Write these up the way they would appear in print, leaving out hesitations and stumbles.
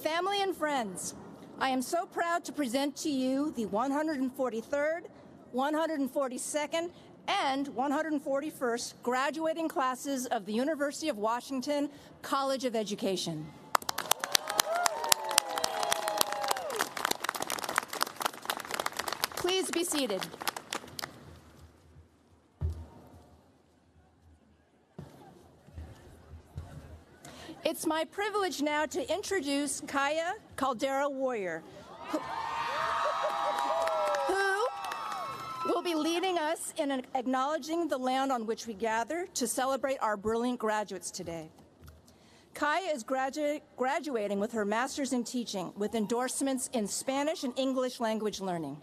Family and friends, I am so proud to present to you the 143rd, 142nd, and 141st graduating classes of the University of Washington College of Education. Please be seated. It's my privilege now to introduce Kaya Caldera Warrior, who will be leading us in acknowledging the land on which we gather to celebrate our brilliant graduates today. Kaya is graduating with her master's in teaching with endorsements in Spanish and English language learning.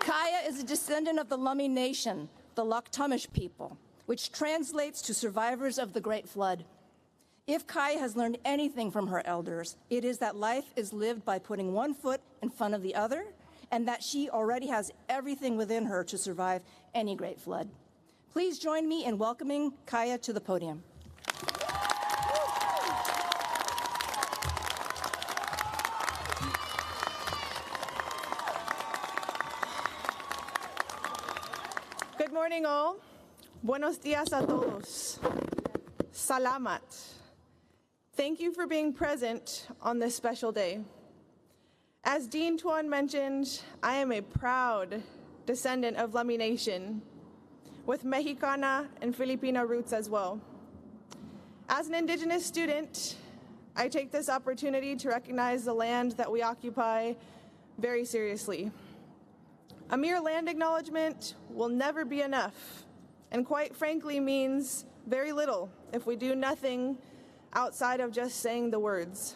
Kaya is a descendant of the Lummi Nation, the Lakhtamish people, which translates to survivors of the Great Flood. If Kaya has learned anything from her elders, it is that life is lived by putting one foot in front of the other, and that she already has everything within her to survive any great flood. Please join me in welcoming Kaya to the podium. Good morning, all. Buenos dias a todos. Salamat. Thank you for being present on this special day. As Dean Tuan mentioned, I am a proud descendant of Lummi Nation, with Mexicana and Filipina roots as well. As an Indigenous student, I take this opportunity to recognize the land that we occupy very seriously. A mere land acknowledgement will never be enough, and quite frankly means very little if we do nothing outside of just saying the words.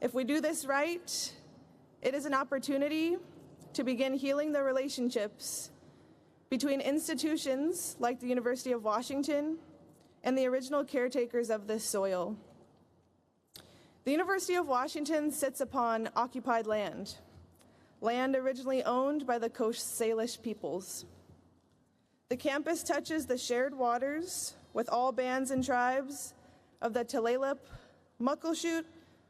If we do this right, it is an opportunity to begin healing the relationships between institutions like the University of Washington and the original caretakers of this soil. The University of Washington sits upon occupied land, land originally owned by the Coast Salish peoples. The campus touches the shared waters with all bands and tribes of the Tulalip, Muckleshoot,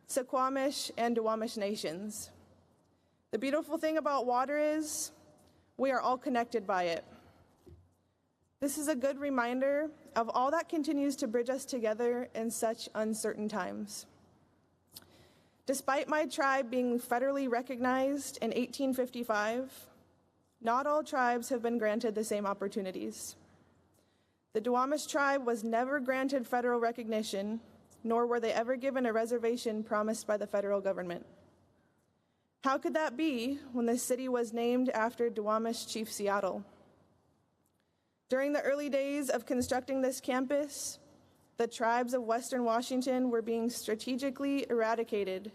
Suquamish, and Duwamish nations. The beautiful thing about water is we are all connected by it. This is a good reminder of all that continues to bridge us together in such uncertain times. Despite my tribe being federally recognized in 1855, not all tribes have been granted the same opportunities. The Duwamish tribe was never granted federal recognition, nor were they ever given a reservation promised by the federal government. How could that be when the city was named after Duwamish Chief Seattle? During the early days of constructing this campus, the tribes of Western Washington were being strategically eradicated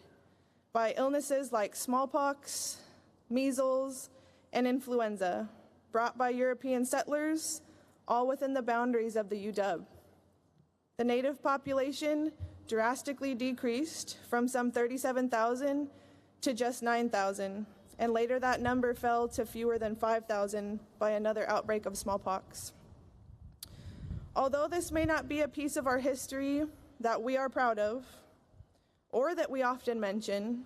by illnesses like smallpox, measles, and influenza, brought by European settlers, all within the boundaries of the UW. The native population drastically decreased from some 37,000 to just 9,000, and later that number fell to fewer than 5,000 by another outbreak of smallpox. Although this may not be a piece of our history that we are proud of, or that we often mention,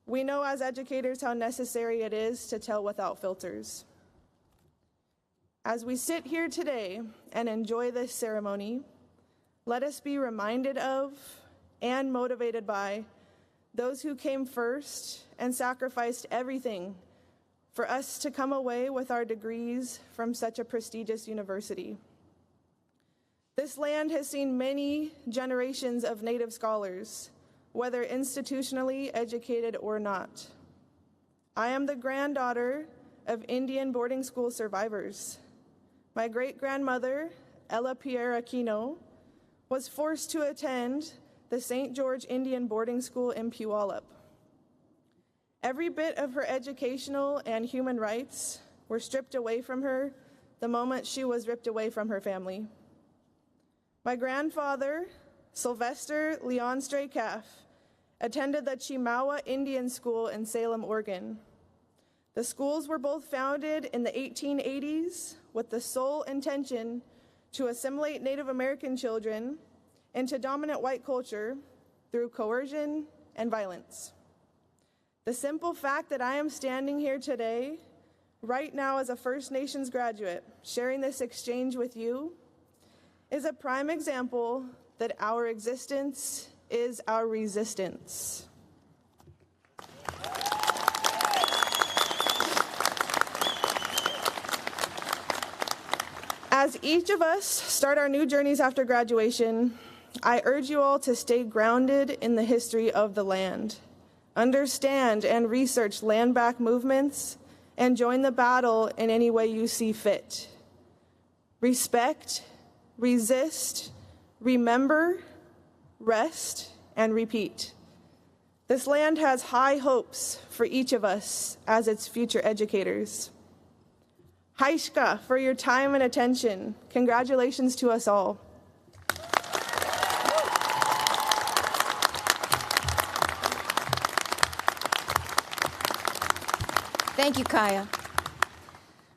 we know as educators how necessary it is to tell without filters. As we sit here today and enjoy this ceremony, let us be reminded of and motivated by those who came first and sacrificed everything for us to come away with our degrees from such a prestigious university. This land has seen many generations of Native scholars, whether institutionally educated or not. I am the granddaughter of Indian boarding school survivors. My great-grandmother, Ella Pierre Aquino, was forced to attend the St. George Indian boarding school in Puyallup. Every bit of her educational and human rights were stripped away from her the moment she was ripped away from her family. My grandfather, Sylvester Leon Straycalf, attended the Chimawa Indian School in Salem, Oregon. The schools were both founded in the 1880s with the sole intention to assimilate Native American children into dominant white culture through coercion and violence. The simple fact that I am standing here today, right now as a First Nations graduate, sharing this exchange with you, is a prime example that our existence is our resistance. As each of us start our new journeys after graduation, I urge you all to stay grounded in the history of the land, understand and research land-back movements, and join the battle in any way you see fit. Respect, resist, remember, rest, and repeat. This land has high hopes for each of us as its future educators. Haishka, for your time and attention. Congratulations to us all. Thank you, Kaya.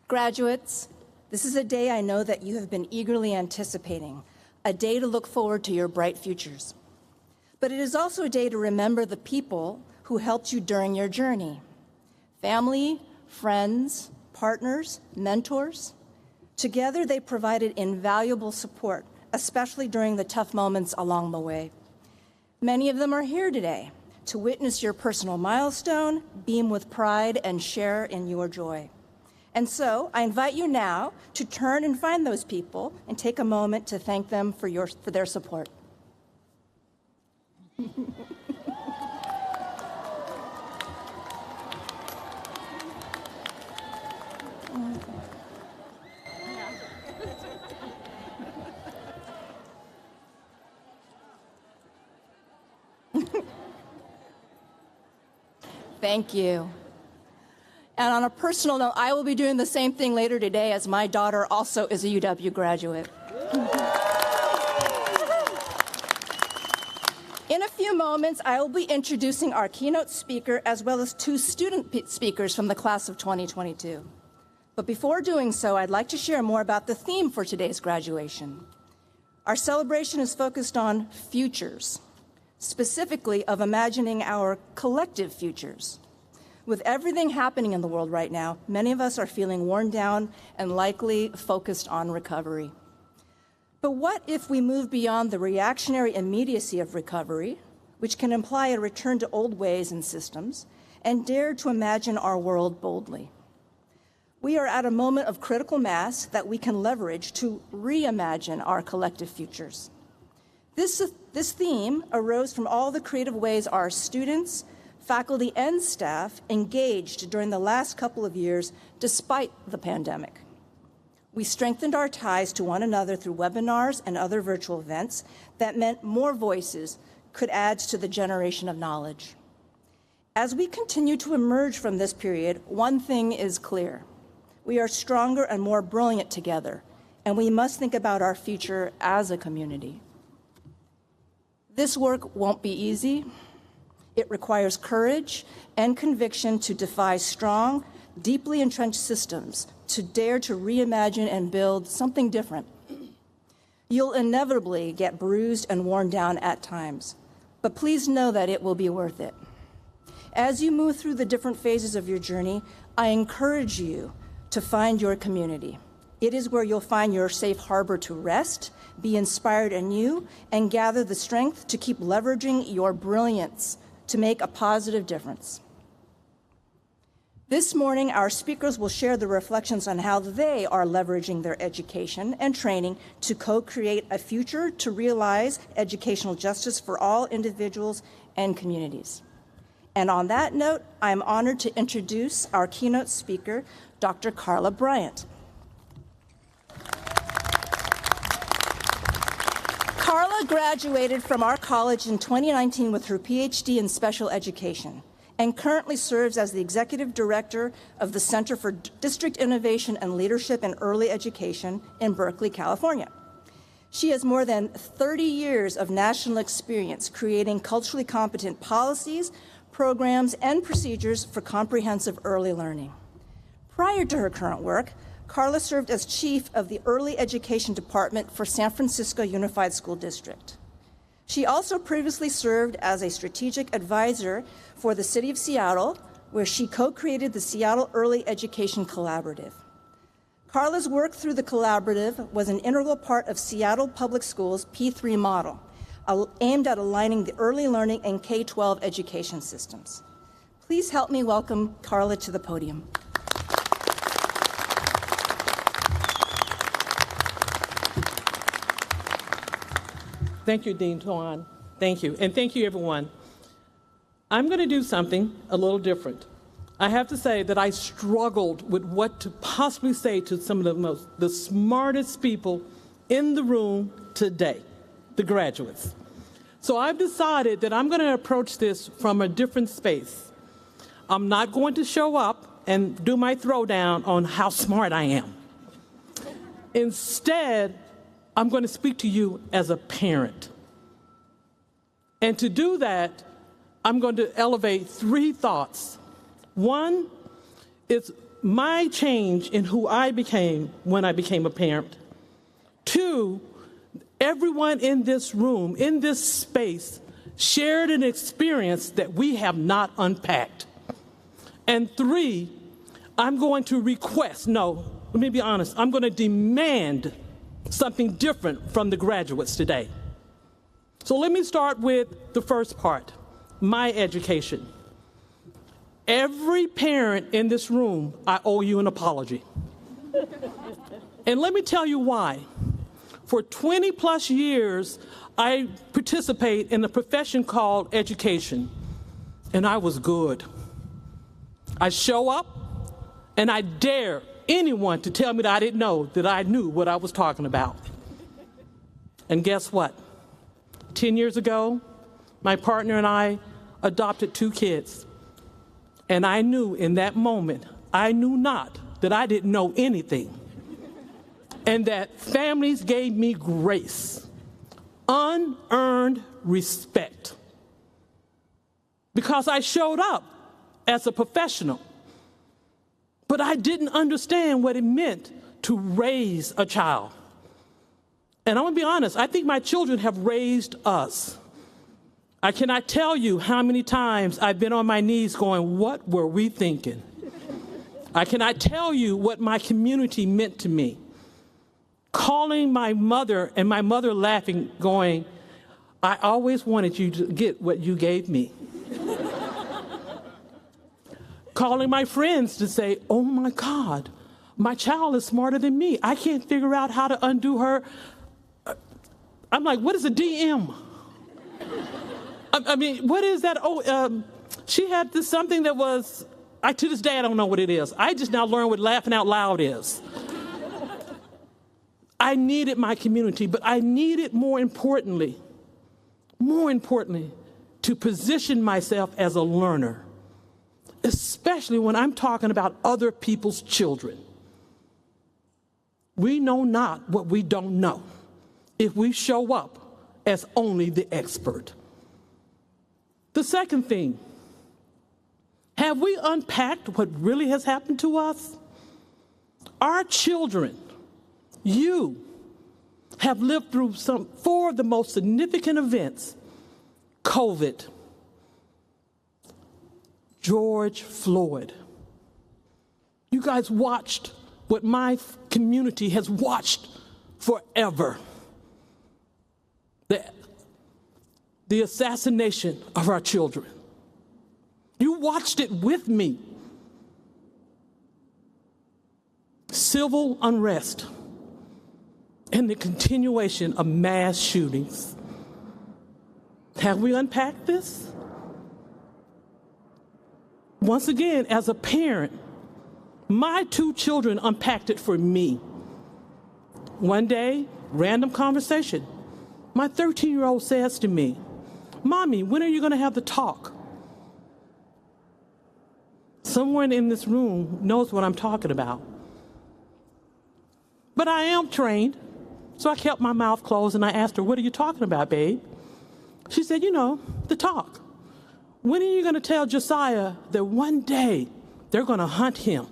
Graduates, this is a day I know that you have been eagerly anticipating, a day to look forward to your bright futures. But it is also a day to remember the people who helped you during your journey. Family, friends, partners, mentors. Together, they provided invaluable support, especially during the tough moments along the way. Many of them are here today to witness your personal milestone, beam with pride, and share in your joy. And so, I invite you now to turn and find those people and take a moment to thank them for their support. Thank you. And on a personal note, I will be doing the same thing later today as my daughter also is a UW graduate. In a few moments, I will be introducing our keynote speaker as well as 2 student speakers from the class of 2022. But before doing so, I'd like to share more about the theme for today's graduation. Our celebration is focused on futures, specifically of imagining our collective futures. With everything happening in the world right now, many of us are feeling worn down and likely focused on recovery. But what if we move beyond the reactionary immediacy of recovery, which can imply a return to old ways and systems, and dare to imagine our world boldly? We are at a moment of critical mass that we can leverage to reimagine our collective futures. This theme arose from all the creative ways our students, faculty, and staff engaged during the last couple of years despite the pandemic. We strengthened our ties to one another through webinars and other virtual events that meant more voices could add to the generation of knowledge. As we continue to emerge from this period, one thing is clear. We are stronger and more brilliant together, and we must think about our future as a community. This work won't be easy. It requires courage and conviction to defy strong, deeply entrenched systems, to dare to reimagine and build something different. You'll inevitably get bruised and worn down at times, but please know that it will be worth it. As you move through the different phases of your journey, I encourage you to find your community. It is where you'll find your safe harbor to rest, be inspired anew, and gather the strength to keep leveraging your brilliance to make a positive difference. This morning, our speakers will share the reflections on how they are leveraging their education and training to co-create a future to realize educational justice for all individuals and communities. And on that note, I'm honored to introduce our keynote speaker, Dr. Carla Bryant. Carla graduated from our college in 2019 with her PhD in special education and currently serves as the executive director of the Center for District Innovation and Leadership in Early Education in Berkeley, California. She has more than 30 years of national experience creating culturally competent policies, programs, and procedures for comprehensive early learning. Prior to her current work, Carla served as chief of the Early Education Department for San Francisco Unified School District. She also previously served as a strategic advisor for the City of Seattle, where she co-created the Seattle Early Education Collaborative. Carla's work through the collaborative was an integral part of Seattle Public Schools' P3 model, aimed at aligning the early learning and K-12 education systems. Please help me welcome Carla to the podium. Thank you, Dean Tuan. Thank you. And thank you, everyone. I'm going to do something a little different. I have to say that I struggled with what to possibly say to some of the smartest people in the room today, the graduates. So I've decided that I'm going to approach this from a different space. I'm not going to show up and do my throwdown on how smart I am. Instead, I'm going to speak to you as a parent. And to do that, I'm going to elevate 3 thoughts. One is my change in who I became when I became a parent. 2, everyone in this room, in this space, shared an experience that we have not unpacked. And 3, I'm going to let me be honest, I'm going to demand something different from the graduates today. So let me start with the first part, my education. Every parent in this room, I owe you an apology. And let me tell you why. For 20 plus years, I participate in a profession called education, and I was good. I show up, and I dare anyone to tell me that I didn't know that I knew what I was talking about. And guess what? 10 years ago, my partner and I adopted 2 kids. And I knew in that moment, I knew not that I didn't know anything. And that families gave me grace, unearned respect. Because I showed up as a professional. But I didn't understand what it meant to raise a child. And I'm going to be honest, I think my children have raised us. I cannot tell you how many times I've been on my knees going, what were we thinking? I cannot tell you what my community meant to me. Calling my mother and my mother laughing, going, I always wanted you to get what you gave me. Calling my friends to say, oh my God, my child is smarter than me. I can't figure out how to undo her. I'm like, what is a DM? I mean, what is that? She had this something that was, to this day, I don't know what it is. I just now learned what laughing out loud is. I needed my community, but I needed more importantly, to position myself as a learner, especially when I'm talking about other people's children. We know not what we don't know if we show up as only the expert. The second thing, have we unpacked what really has happened to us? Our children, you, have lived through 4 of the most significant events: COVID, George Floyd. You guys watched what my community has watched forever. The assassination of our children. You watched it with me. Civil unrest and the continuation of mass shootings. Have we unpacked this? Once again, as a parent, my 2 children unpacked it for me. One day, random conversation, my 13-year-old says to me, Mommy, when are you going to have the talk? Someone in this room knows what I'm talking about. But I am trained, so I kept my mouth closed and I asked her, what are you talking about, babe? She said, the talk. When are you going to tell Josiah that one day they're going to hunt him?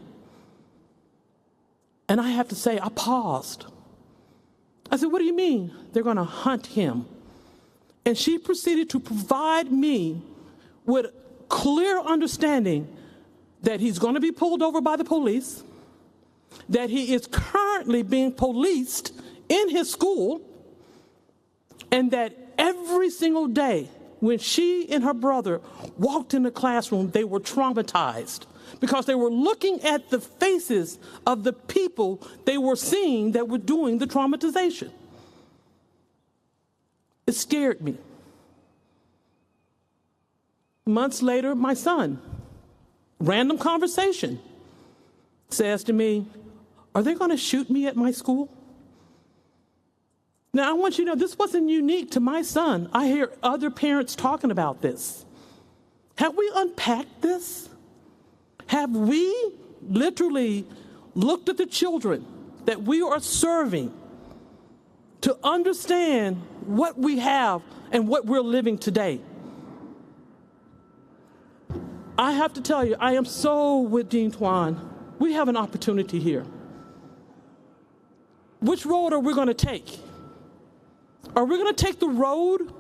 And I have to say, I paused. I said, what do you mean they're going to hunt him? And she proceeded to provide me with clear understanding that he's going to be pulled over by the police, that he is currently being policed in his school, and that every single day when she and her brother walked in the classroom, they were traumatized because they were looking at the faces of the people they were seeing that were doing the traumatization. It scared me. Months later, my son, random conversation, says to me, "Are they going to shoot me at my school?" Now, I want you to know this wasn't unique to my son. I hear other parents talking about this. Have we unpacked this? Have we literally looked at the children that we are serving to understand what we have and what we're living today? I have to tell you, I am so with Dean Twan. We have an opportunity here. Which road are we going to take? Are we going to take the road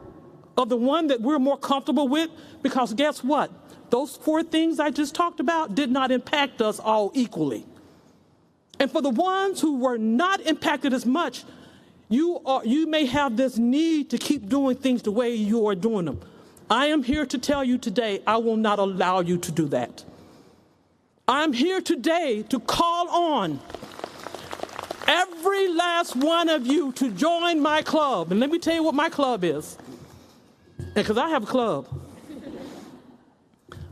of the one that we're more comfortable with? Because guess what? Those 4 things I just talked about did not impact us all equally. And for the ones who were not impacted as much, you may have this need to keep doing things the way you are doing them. I am here to tell you today, I will not allow you to do that. I'm here today to call on every last one of you to join my club. And let me tell you what my club is. Because I have a club.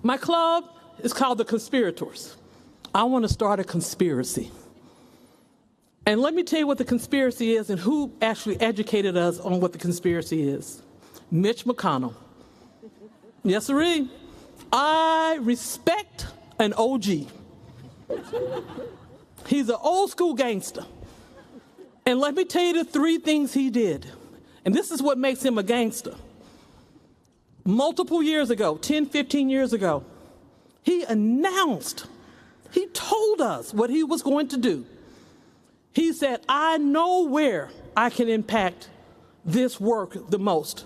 My club is called the Conspirators. I want to start a conspiracy. And let me tell you what the conspiracy is and who actually educated us on what the conspiracy is. Mitch McConnell. Yes, sirree. I respect an OG. He's an old school gangster. And let me tell you the 3 things he did. And this is what makes him a gangster. Multiple years ago, 10, 15 years ago, he told us what he was going to do. He said, I know where I can impact this work the most.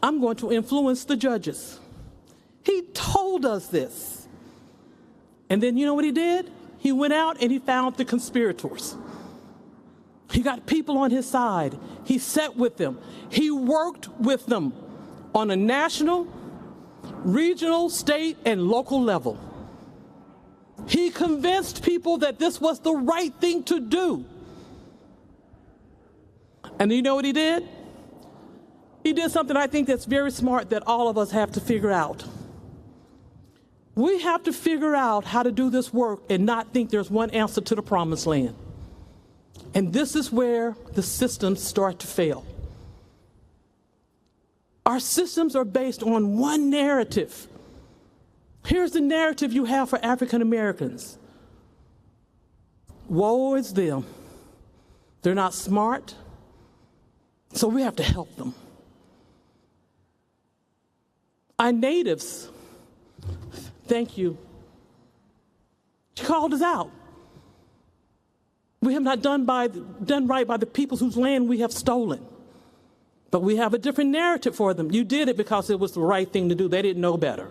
I'm going to influence the judges. He told us this. And then you know what he did? He went out and he found the conspirators. He got people on his side. He sat with them. He worked with them on a national, regional, state, and local level. He convinced people that this was the right thing to do. And you know what he did? He did something I think that's very smart that all of us have to figure out. We have to figure out how to do this work and not think there's one answer to the promised land. And this is where the systems start to fail. Our systems are based on one narrative. Here's the narrative you have for African Americans. Woe is them. They're not smart, so we have to help them. Our natives, thank you. She called us out. We have not done right by the peoples whose land we have stolen. But we have a different narrative for them. You did it because it was the right thing to do. They didn't know better.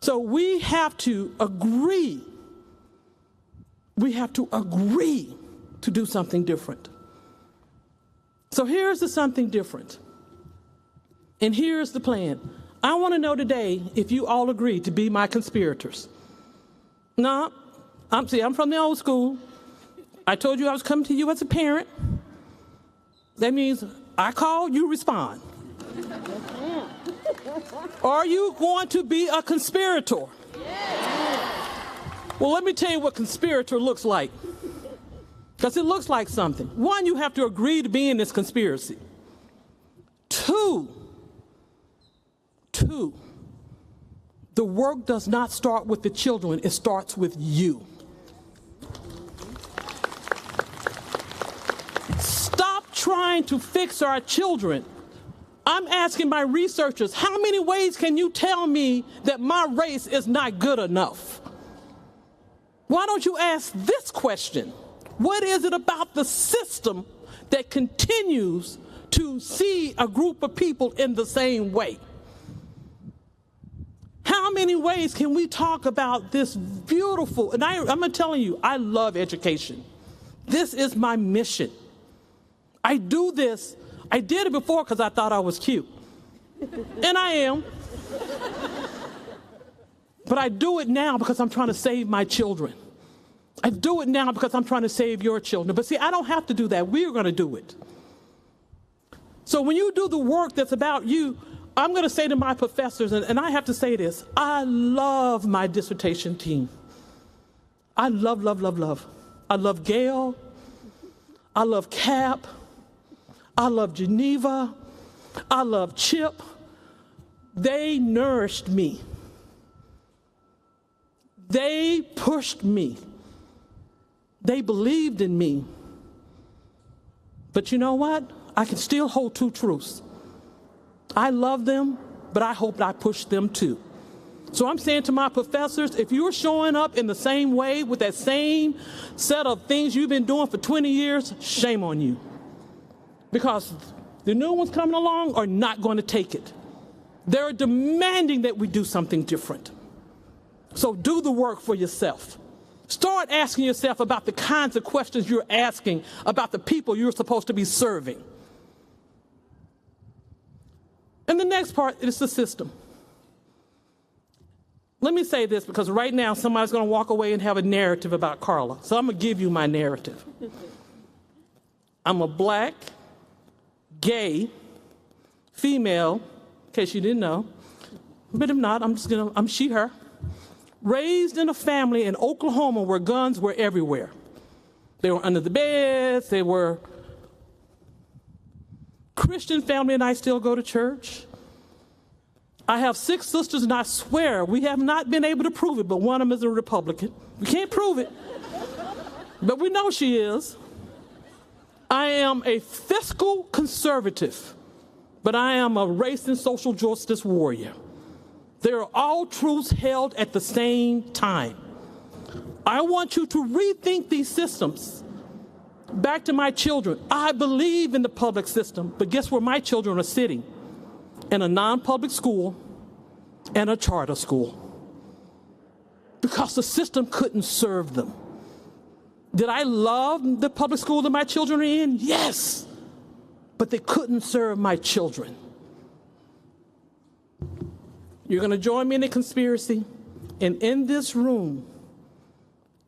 So we have to agree. We have to agree to do something different. So here's the something different. And here's the plan. I want to know today if you all agree to be my conspirators. No, I'm from the old school. I told you I was coming to you as a parent. That means I call, you respond. Are you going to be a conspirator? Well, let me tell you what conspirator looks like. Because it looks like something. 1, you have to agree to be in this conspiracy. 2, the work does not start with the children, it starts with you. Stop trying to fix our children. I'm asking my researchers, how many ways can you tell me that my race is not good enough? Why don't you ask this question? What is it about the system that continues to see a group of people in the same way. How many ways can we talk about this beautiful, and I'm telling you, I love education. This is my mission. I do this. I did it before because I thought I was cute. And I am. But I do it now because I'm trying to save my children. I do it now because I'm trying to save your children. But see, I don't have to do that. We're going to do it. So when you do the work that's about you, I'm going to say to my professors, and I have to say this, I love my dissertation team. I love, love, love, love. I love Gail. I love Cap. I love Geneva. I love Chip. They nourished me. They pushed me. They believed in me. But you know what? I can still hold two truths. I love them, but I hope I push them too. So I'm saying to my professors, if you're showing up in the same way with that same set of things you've been doing for 20 years, shame on you. Because the new ones coming along are not going to take it. They're demanding that we do something different. So do the work for yourself. Start asking yourself about the kinds of questions you're asking about the people you're supposed to be serving. And the next part is the system. Let me say this, because right now somebody's going to walk away and have a narrative about Carla. So I'm going to give you my narrative. I'm a black, gay, female, in case you didn't know. But if not, I'm she, her. Raised in a family in Oklahoma where guns were everywhere. They were under the beds, they were Christian family, and I still go to church. I have 6 sisters, and I swear we have not been able to prove it, but one of them is a Republican. We can't prove it, but we know she is. I am a fiscal conservative, but I am a race and social justice warrior. They are all truths held at the same time. I want you to rethink these systems. Back to my children. I believe in the public system, but guess where my children are sitting? In a non-public school and a charter school. Because the system couldn't serve them. Did I love the public school that my children are in? Yes. But they couldn't serve my children. You're going to join me in a conspiracy, and in this room,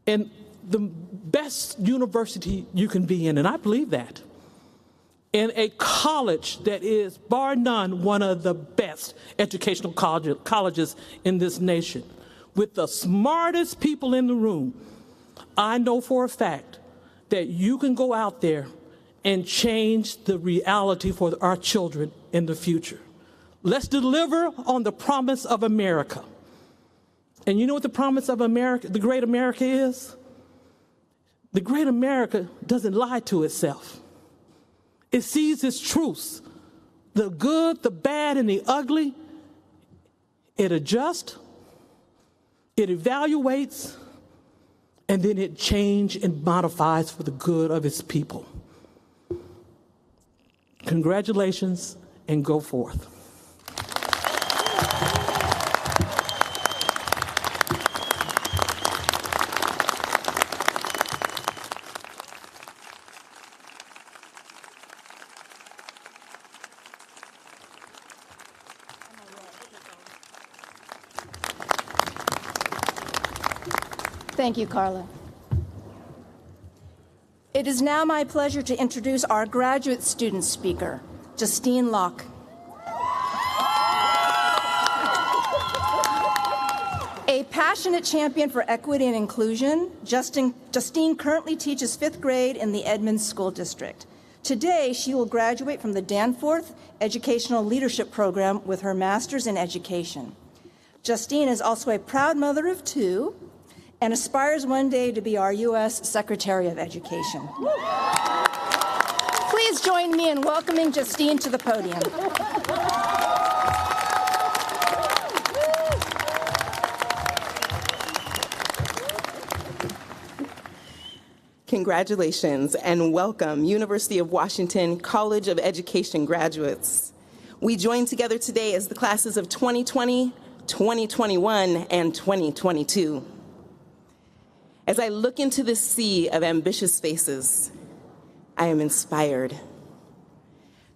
in the best university you can be in, and I believe that, in a college that is, bar none, one of the best educational colleges in this nation, with the smartest people in the room, I know for a fact that you can go out there and change the reality for our children in the future. Let's deliver on the promise of America. And you know what the promise of America, the great America is? The great America doesn't lie to itself. It sees its truths, the good, the bad, and the ugly. It adjusts, it evaluates, and then it changes and modifies for the good of its people. Congratulations, and go forth. Thank you, Carla. It is now my pleasure to introduce our graduate student speaker, Justine Locke. A passionate champion for equity and inclusion, Justine currently teaches 5th grade in the Edmonds School District. Today, she will graduate from the Danforth Educational Leadership Program with her master's in education. Justine is also a proud mother of 2 and aspires one day to be our U.S. Secretary of Education. Please join me in welcoming Justine to the podium. Congratulations and welcome, University of Washington College of Education graduates. We join together today as the classes of 2020, 2021, and 2022. As I look into this sea of ambitious faces, I am inspired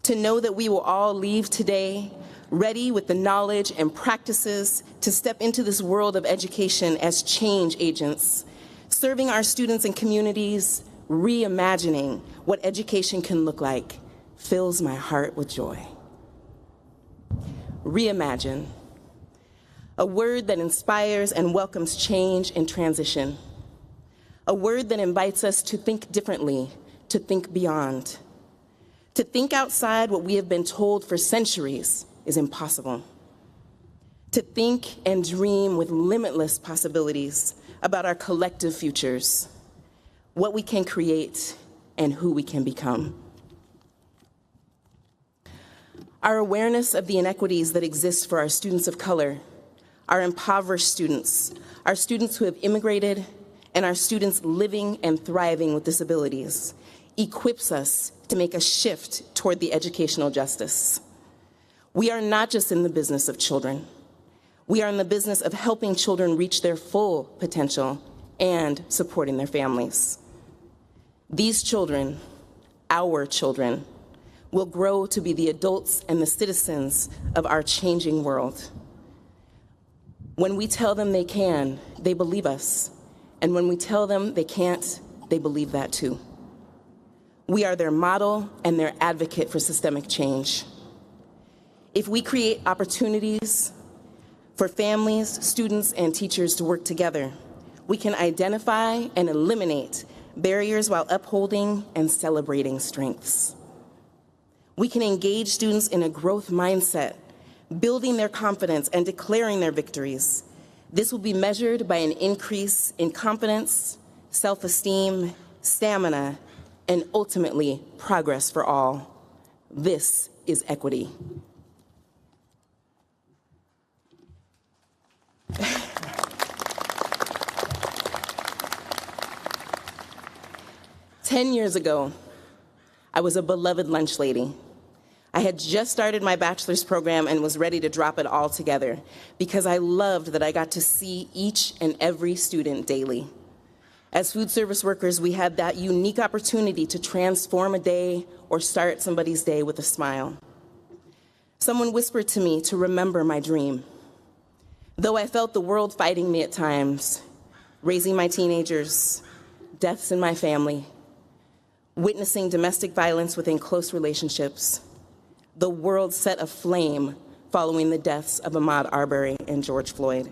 to know that we will all leave today ready with the knowledge and practices to step into this world of education as change agents, serving our students and communities, reimagining what education can look like, fills my heart with joy. Reimagine, a word that inspires and welcomes change and transition, a word that invites us to think differently, to think beyond, to think outside what we have been told for centuries is impossible, to think and dream with limitless possibilities about our collective futures, what we can create, and who we can become. Our awareness of the inequities that exist for our students of color, our impoverished students, our students who have immigrated, and our students living and thriving with disabilities equips us to make a shift toward the educational justice. We are not just in the business of children. We are in the business of helping children reach their full potential and supporting their families. These children, our children, will grow to be the adults and the citizens of our changing world. When we tell them they can, they believe us. And when we tell them they can't, they believe that too. We are their model and their advocate for systemic change. If we create opportunities for families, students, and teachers to work together, we can identify and eliminate barriers while upholding and celebrating strengths. We can engage students in a growth mindset, building their confidence and declaring their victories. This will be measured by an increase in confidence, self-esteem, stamina, and ultimately progress for all. This is equity. Ten years ago, I was a beloved lunch lady. I had just started my bachelor's program and was ready to drop it all together because I loved that I got to see each and every student daily. As food service workers, we had that unique opportunity to transform a day or start somebody's day with a smile. Someone whispered to me to remember my dream. Though I felt the world fighting me at times, raising my teenagers, deaths in my family, witnessing domestic violence within close relationships, the world set aflame following the deaths of Ahmaud Arbery and George Floyd.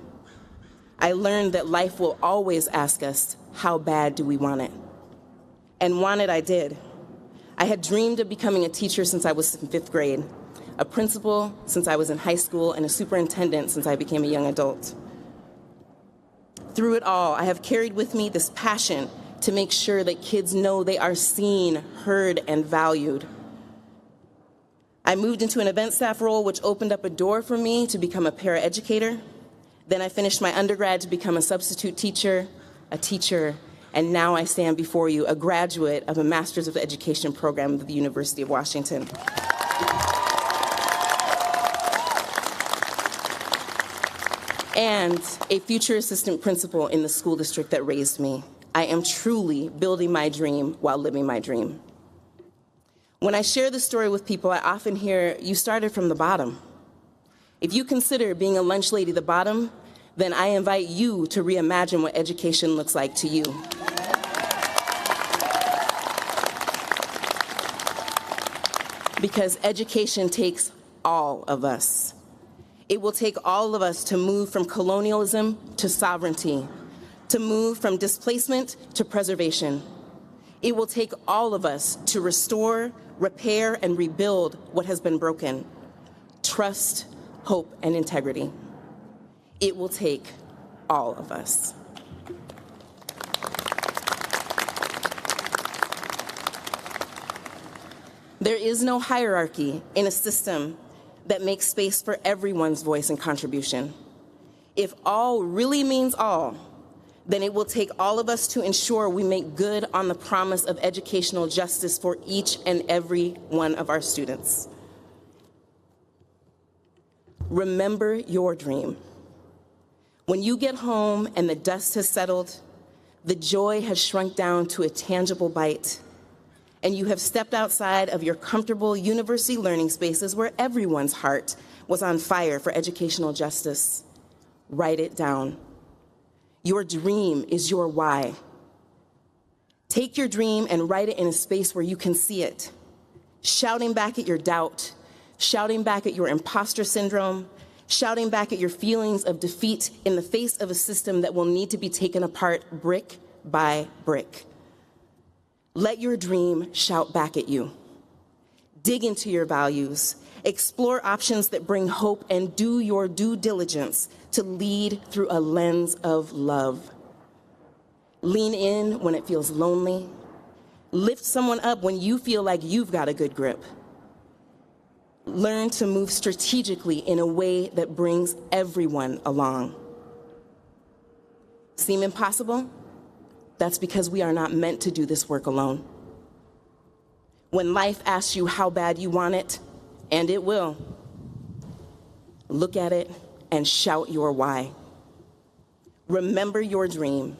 I learned that life will always ask us, how bad do we want it? And want it I did. I had dreamed of becoming a teacher since I was in 5th grade, a principal since I was in high school, and a superintendent since I became a young adult. Through it all, I have carried with me this passion to make sure that kids know they are seen, heard, and valued. I moved into an event staff role, which opened up a door for me to become a paraeducator. Then I finished my undergrad to become a substitute teacher, a teacher, and now I stand before you, a graduate of a Master's of Education program at the University of Washington. And a future assistant principal in the school district that raised me. I am truly building my dream while living my dream. When I share this story with people, I often hear, you started from the bottom. If you consider being a lunch lady the bottom, then I invite you to reimagine what education looks like to you. Because education takes all of us. It will take all of us to move from colonialism to sovereignty, to move from displacement to preservation. It will take all of us to restore, repair, and rebuild what has been broken. Trust, hope, and integrity. It will take all of us. There is no hierarchy in a system that makes space for everyone's voice and contribution. If all really means all, then it will take all of us to ensure we make good on the promise of educational justice for each and every one of our students. Remember your dream. When you get home and the dust has settled, the joy has shrunk down to a tangible bite, and you have stepped outside of your comfortable university learning spaces where everyone's heart was on fire for educational justice. Write it down. Your dream is your why. Take your dream and write it in a space where you can see it, shouting back at your doubt, shouting back at your imposter syndrome, shouting back at your feelings of defeat in the face of a system that will need to be taken apart brick by brick. Let your dream shout back at you. Dig into your values, explore options that bring hope, and do your due diligence to lead through a lens of love. Lean in when it feels lonely. Lift someone up when you feel like you've got a good grip. Learn to move strategically in a way that brings everyone along. Seem impossible? That's because we are not meant to do this work alone. When life asks you how bad you want it, and it will, look at it and shout your why. Remember your dream.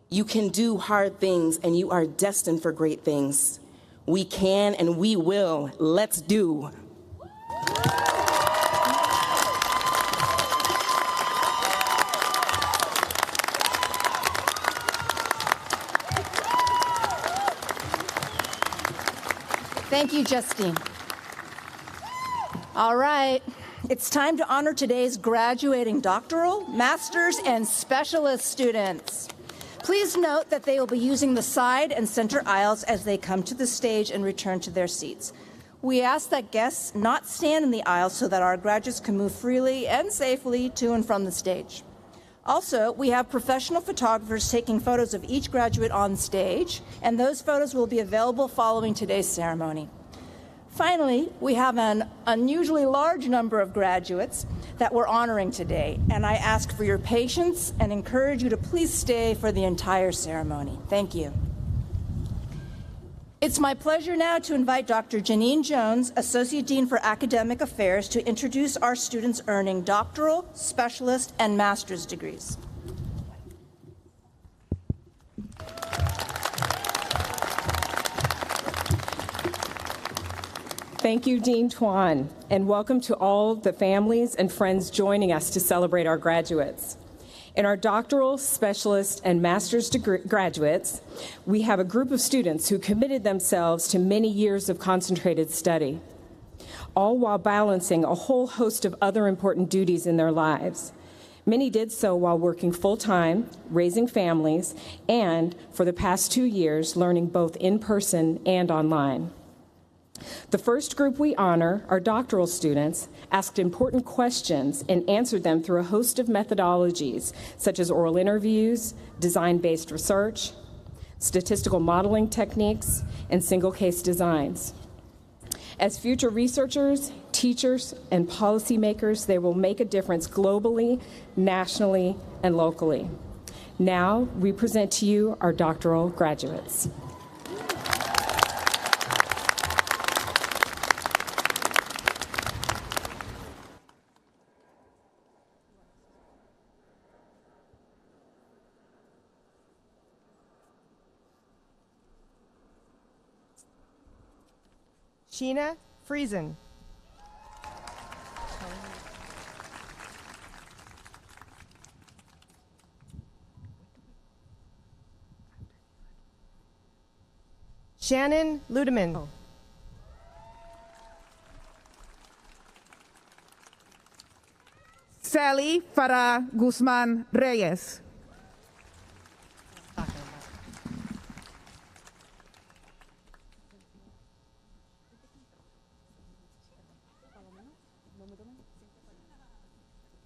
You can do hard things, and you are destined for great things. We can and we will. Let's do. Thank you, Justine. All right, it's time to honor today's graduating doctoral, master's, and specialist students. Please note that they will be using the side and center aisles as they come to the stage and return to their seats. We ask that guests not stand in the aisles so that our graduates can move freely and safely to and from the stage. Also, we have professional photographers taking photos of each graduate on stage, and those photos will be available following today's ceremony. Finally, we have an unusually large number of graduates that we're honoring today, and I ask for your patience and encourage you to please stay for the entire ceremony. Thank you. It's my pleasure now to invite Dr. Janine Jones, Associate Dean for Academic Affairs, to introduce our students earning doctoral, specialist, and master's degrees. Thank you, Dean Tuan, and welcome to all the families and friends joining us to celebrate our graduates. In our doctoral, specialist, and master's degree graduates, we have a group of students who committed themselves to many years of concentrated study, all while balancing a whole host of other important duties in their lives. Many did so while working full-time, raising families, and for the past 2 years, learning both in person and online. The first group we honor, our doctoral students, asked important questions and answered them through a host of methodologies, such as oral interviews, design-based research, statistical modeling techniques, and single-case designs. As future researchers, teachers, and policymakers, they will make a difference globally, nationally, and locally. Now, we present to you our doctoral graduates. Sheena Friesen. Shannon Ludeman. Sally Farah Guzman Reyes.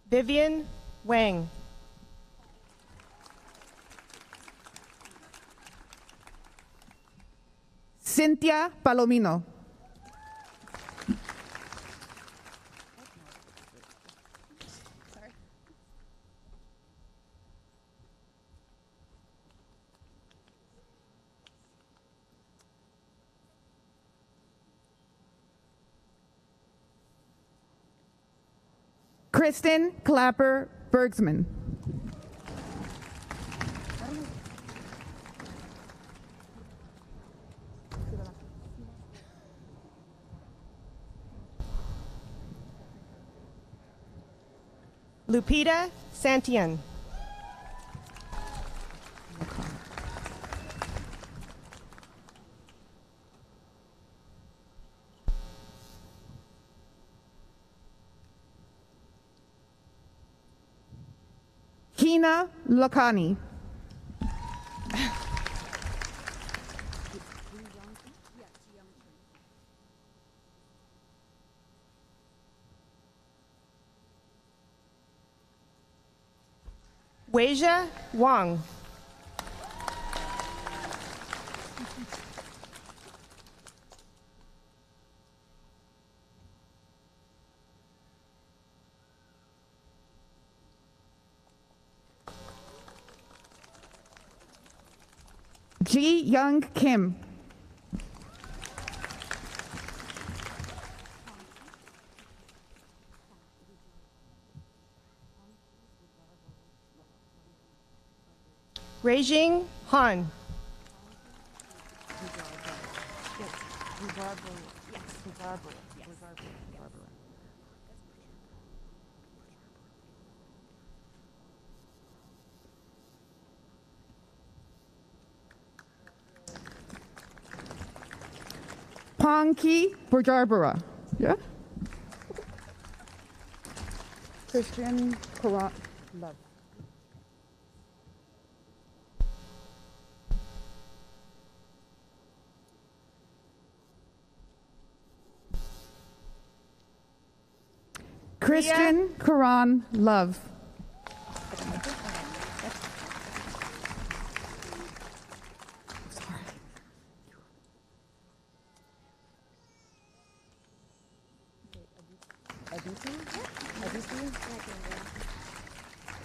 Vivian Wang. Cynthia Palomino. Kristen Clapper Bergsman. Lupita Santian. Hina Lokani. Weijia Wang. Ji Young Kim. Beijing Han. Pongki Bujarbara. Yeah? Christian Karat Love. Christian Karan Love.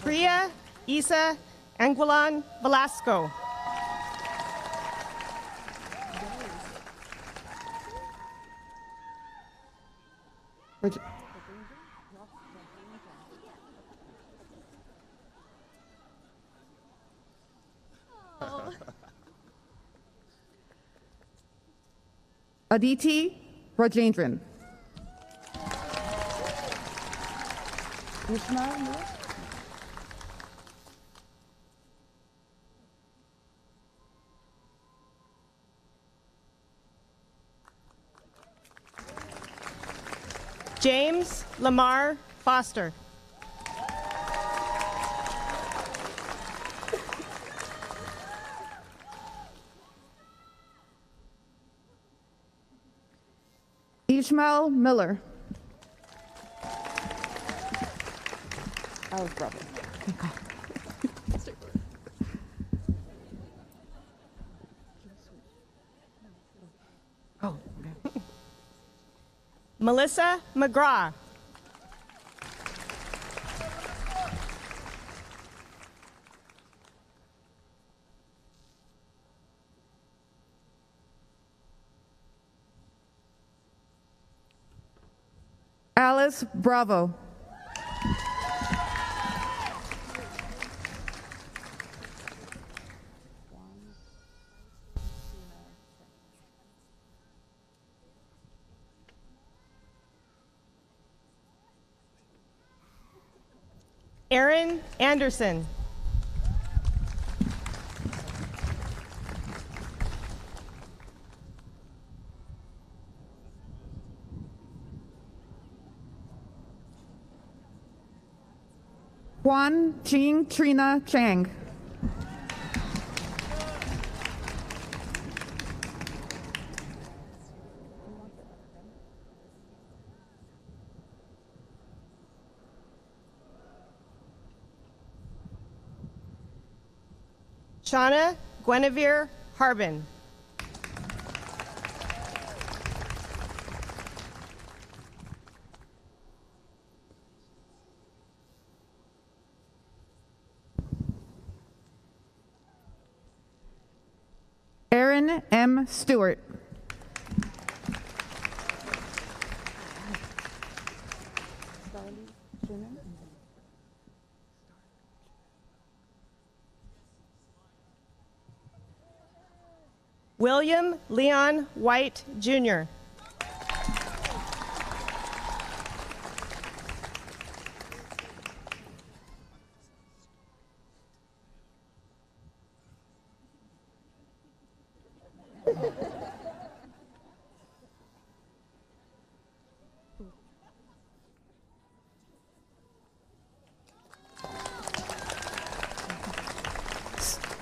Priya Isa Anguilan Velasco. Aditi Rajendran. James Lamar Foster. Ishmael Miller. Melissa McGraw. Alice Bravo. Aaron Anderson. Juan Ching Trina Chang. Shauna Guinevere Harbin. Aaron M. Stewart. William Leon White, Jr.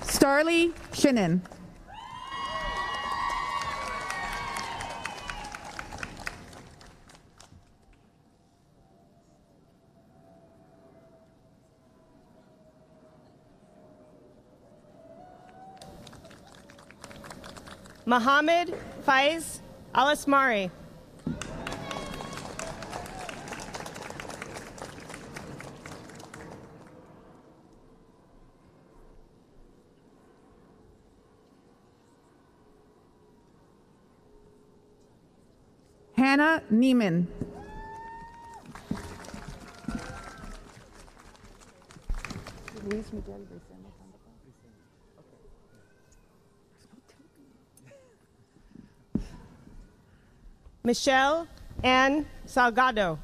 Starley Shinin. Mohammed Faiz Alasmari. Hannah Neiman. Michelle Ann Salgado.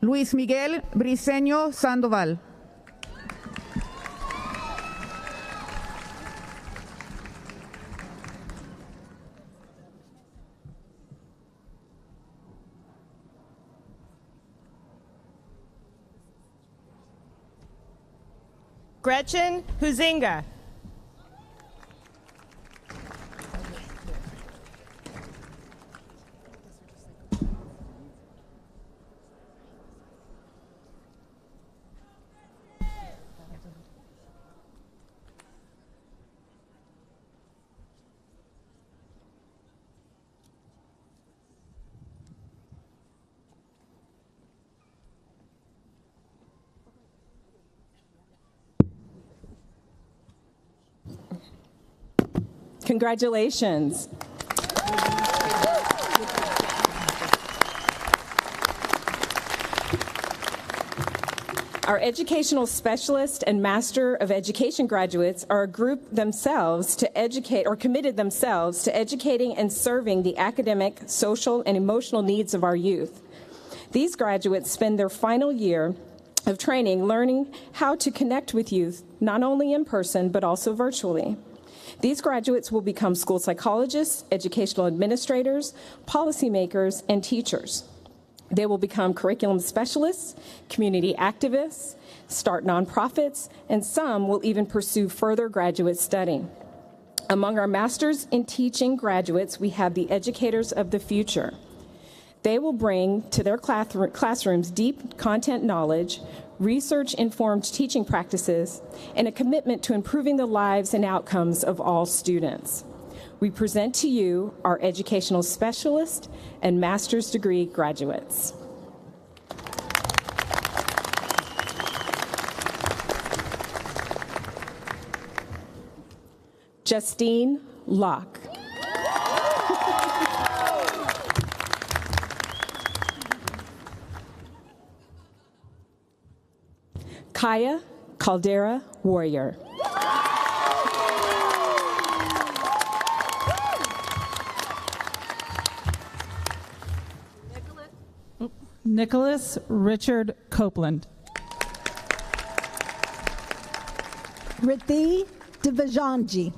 Luis Miguel Briceño Sandoval. Gretchen Huzinga. Congratulations. Our educational specialist and Master of Education graduates are a group themselves to educate or committed themselves to educating and serving the academic, social, and emotional needs of our youth. These graduates spend their final year of training learning how to connect with youth, not only in person, but also virtually. These graduates will become school psychologists, educational administrators, policymakers, and teachers. They will become curriculum specialists, community activists, start nonprofits, and some will even pursue further graduate study. Among our Masters in Teaching graduates, we have the educators of the future. They will bring to their classrooms deep content knowledge, research-informed teaching practices, and a commitment to improving the lives and outcomes of all students. We present to you our educational specialist and master's degree graduates. Justine Locke. Kaya Caldera Warrior. Nicholas Richard Copeland. Rithi Divajanji.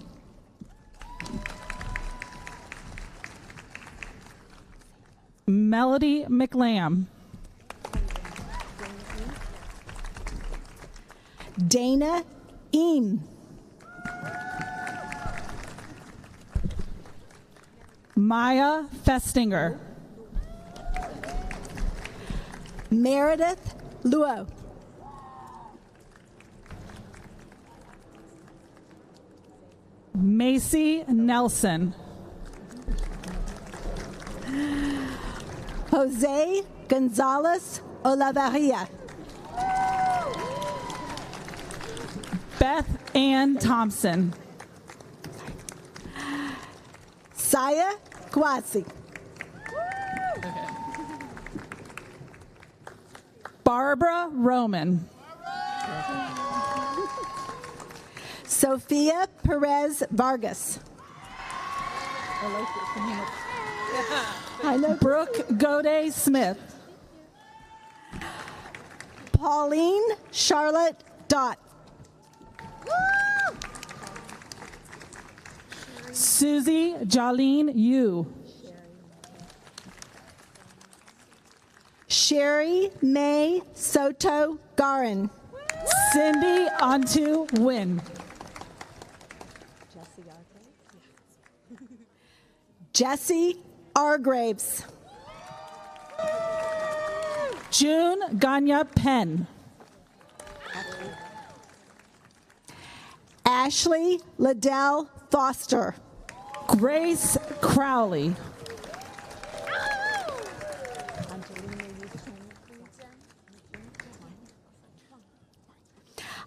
Melody McLam. Dana Eam. Maya Festinger. Meredith Luo. Macy Nelson. Jose Gonzalez Olavarria. Beth Ann Thompson. Saya Kwasi. Barbara Roman. Sophia Perez Vargas. I know. Brooke Goday Smith. Pauline Charlotte Dott. Susie Jolene Yu. Sherry May Soto Garin. Cindy Ontu Wynn. Jesse Argraves. June Ganya Penn. Ashley Liddell Foster. Grace Crowley.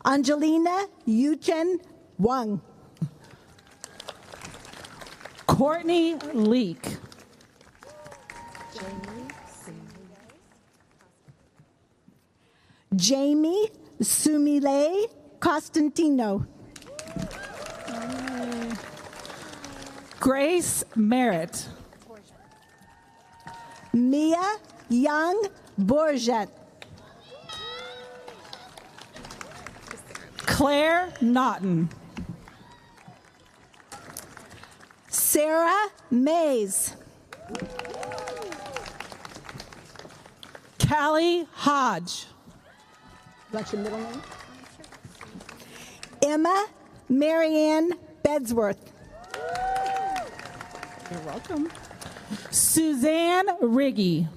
Angelina Yuchen Wang. Courtney Leak. Jamie Sumile Costantino. Grace Merritt. Mia Young Bourget. Claire Naughton. Sarah Mays. Callie Hodge. What's your middle name? Emma Marianne Bedsworth. You're welcome. Suzanne Riggy.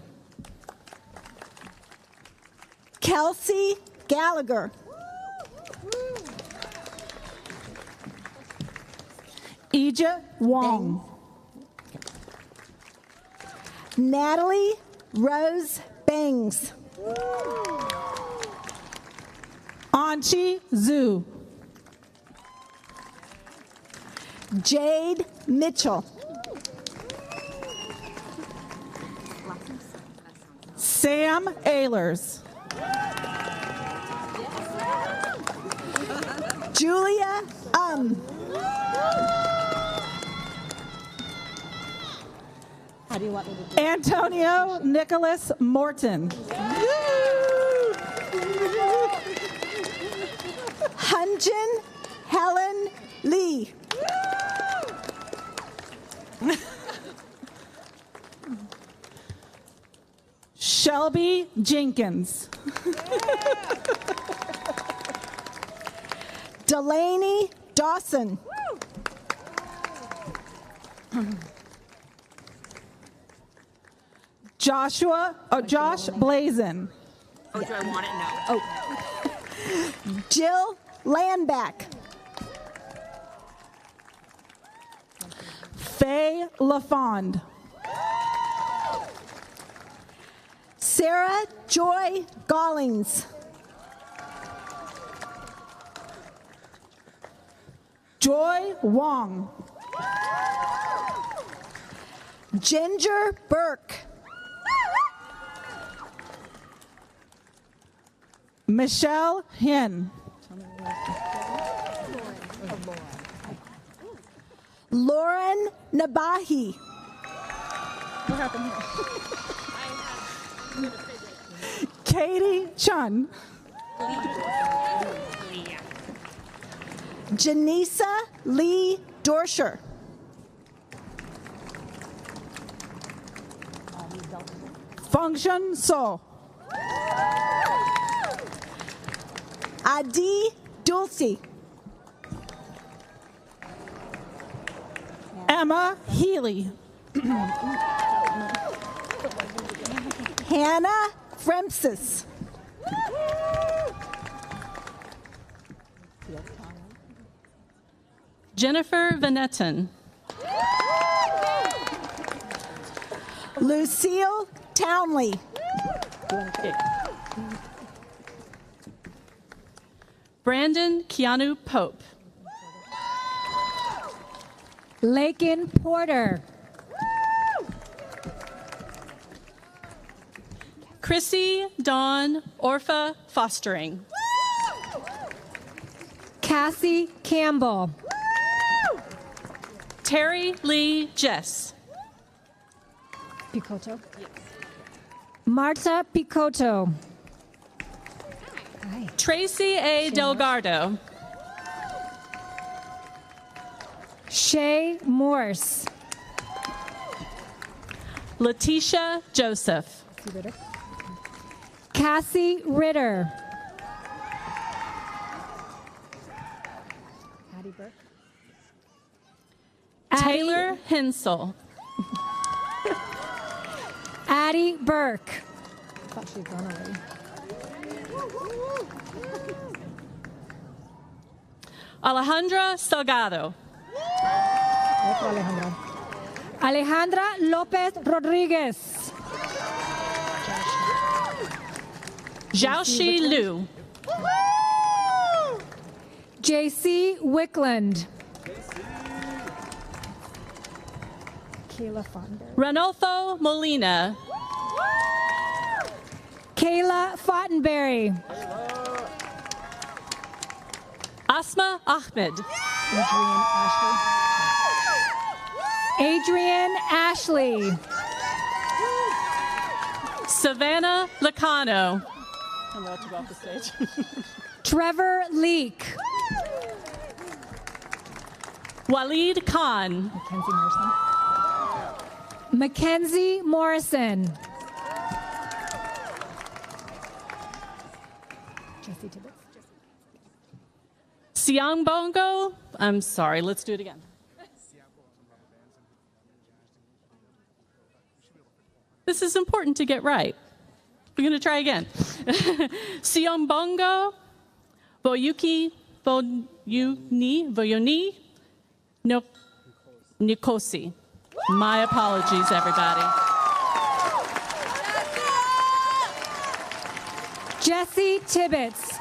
Kelsey Gallagher. Ija Wong. Natalie Rose Bangs. Anchi Zhu. Jade Mitchell. Sam Ehlers. Julia How do you want me to do Antonio Nicholas Morton. Hunjin Helen Lee. Shelby Jenkins. Delaney Dawson. Josh Blazin. Oh, do I want it? No. Oh. Jill Landback. Faye LaFond. Sarah Joy Gollings. Joy Wong. Ginger Burke. Michelle Hin. Lauren Nabahi. What happened here? Katie Chun. Janisa Lee Dorsher. Function So. Adi Dulce. Emma Healy. Hannah Fremsis. Jennifer Vanetten. Lucille Townley. Brandon Keanu Pope. Lakin Porter. Chrissy Dawn Orpha Fostering. Cassie Campbell. Terry Lee Jess. Picotto. Marta Picotto. Tracy A. Delgado. Shay Morse. Letitia Joseph. Cassie Ritter. Addie Burke. Taylor Hensel. Addie Burke. I thought she had gone already. Alejandra Salgado. Otro Alejandra. Alejandra Lopez Rodriguez. Xiaoxi Liu. JC Wickland. Kayla Fonberg. Ranolfo Molina. Kayla Fottenberry. Asma Ahmed. Adrian Ashley. Savannah Lacano. I'm allowed to go off the stage. Trevor Leak. Waleed Khan. Mackenzie Morrison. Jesse Tibbetts. Siang Bongo. I'm sorry, let's do it again. This is important to get right. We're going to try again. Siang Bongo. Voyoni. No, Nikosi. My apologies, everybody. Jesse Tibbetts.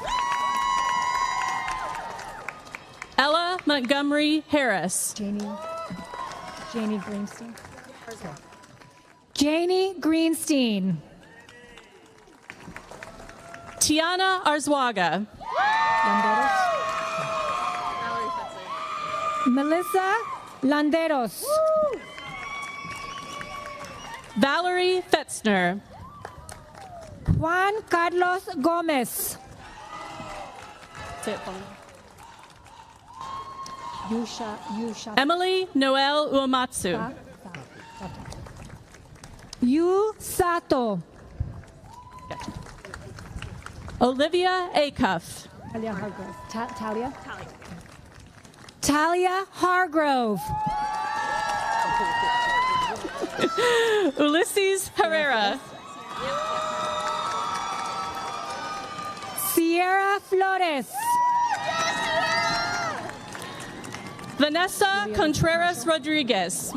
Ella Montgomery Harris. Janie Greenstein. Janie Greenstein. Tiana Arzwaga. Melissa Landeros. Valerie Fetzner. Juan Carlos Gomez. Say it for me. Yusha. Emily Noel Uematsu. Yu Sato. Olivia Acuff. Talia Hargrove. Talia? Talia Hargrove. Ulysses Herrera. Sierra Flores. Vanessa Contreras Rodriguez.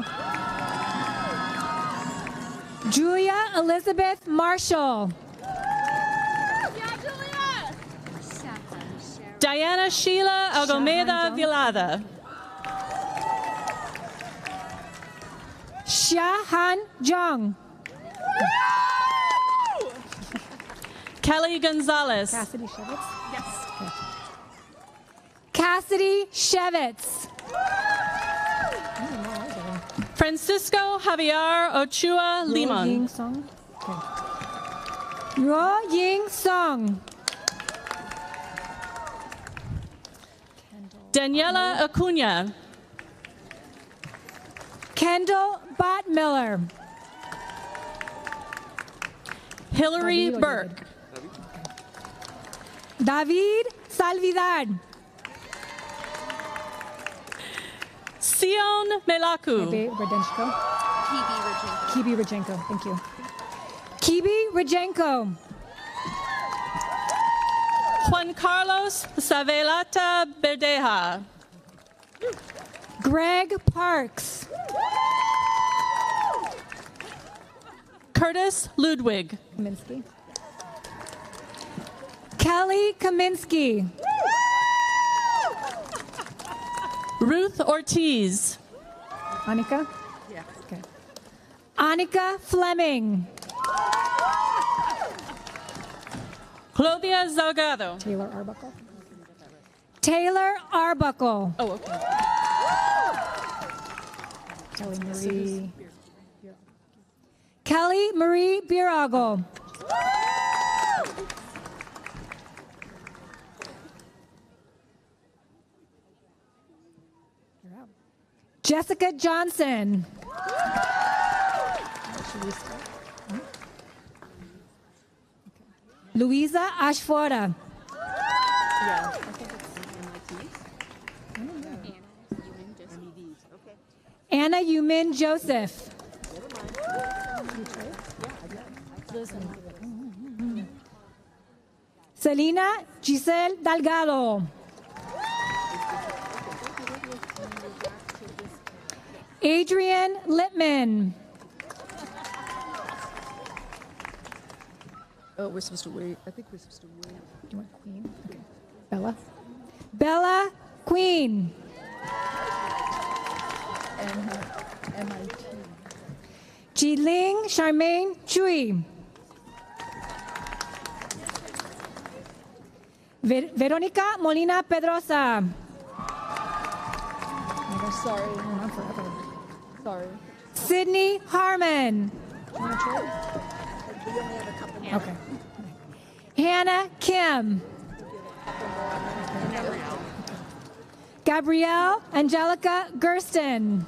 Julia Elizabeth Marshall. Diana Sheila Algomeda Vilada. Shahan Jung. Kelly Gonzalez. Cassidy Shevitz? Yes. Okay. Cassidy Shevitz. Francisco Javier Ochoa Limon. Ying Song? Okay. Ro Ying Song. Daniela Acuna. Kendall Bottmiller. Hillary Burke. David Salvidad. Sion Melaku. Kibi Rajenko. Thank you. Kibi Rajenko. Juan Carlos Savelata Berdeja. Greg Parks. Curtis Ludwig. Kaminsky. Kelly Kaminsky. Ruth Ortiz. Annika? Yeah. Okay. Annika Fleming. Claudia Zalgado. Taylor Arbuckle. Taylor Arbuckle. Oh, okay. Kelly Marie. Kelly Marie Birago. Jessica Johnson. Louisa Ashfora. Anna Yumin Joseph. Selena Giselle Delgado. Adrian Littman. Oh, we're supposed to wait. I think we're supposed to wait. Do you want Queen? Okay. Bella. Bella Queen. And MIT. Jiling Charmaine Chui. Veronica Molina Pedrosa. Oh, sorry. We're on forever. Sorry. Sydney Harmon. We only have a couple more. Okay. Hannah Kim. Gabrielle Angelica Gersten.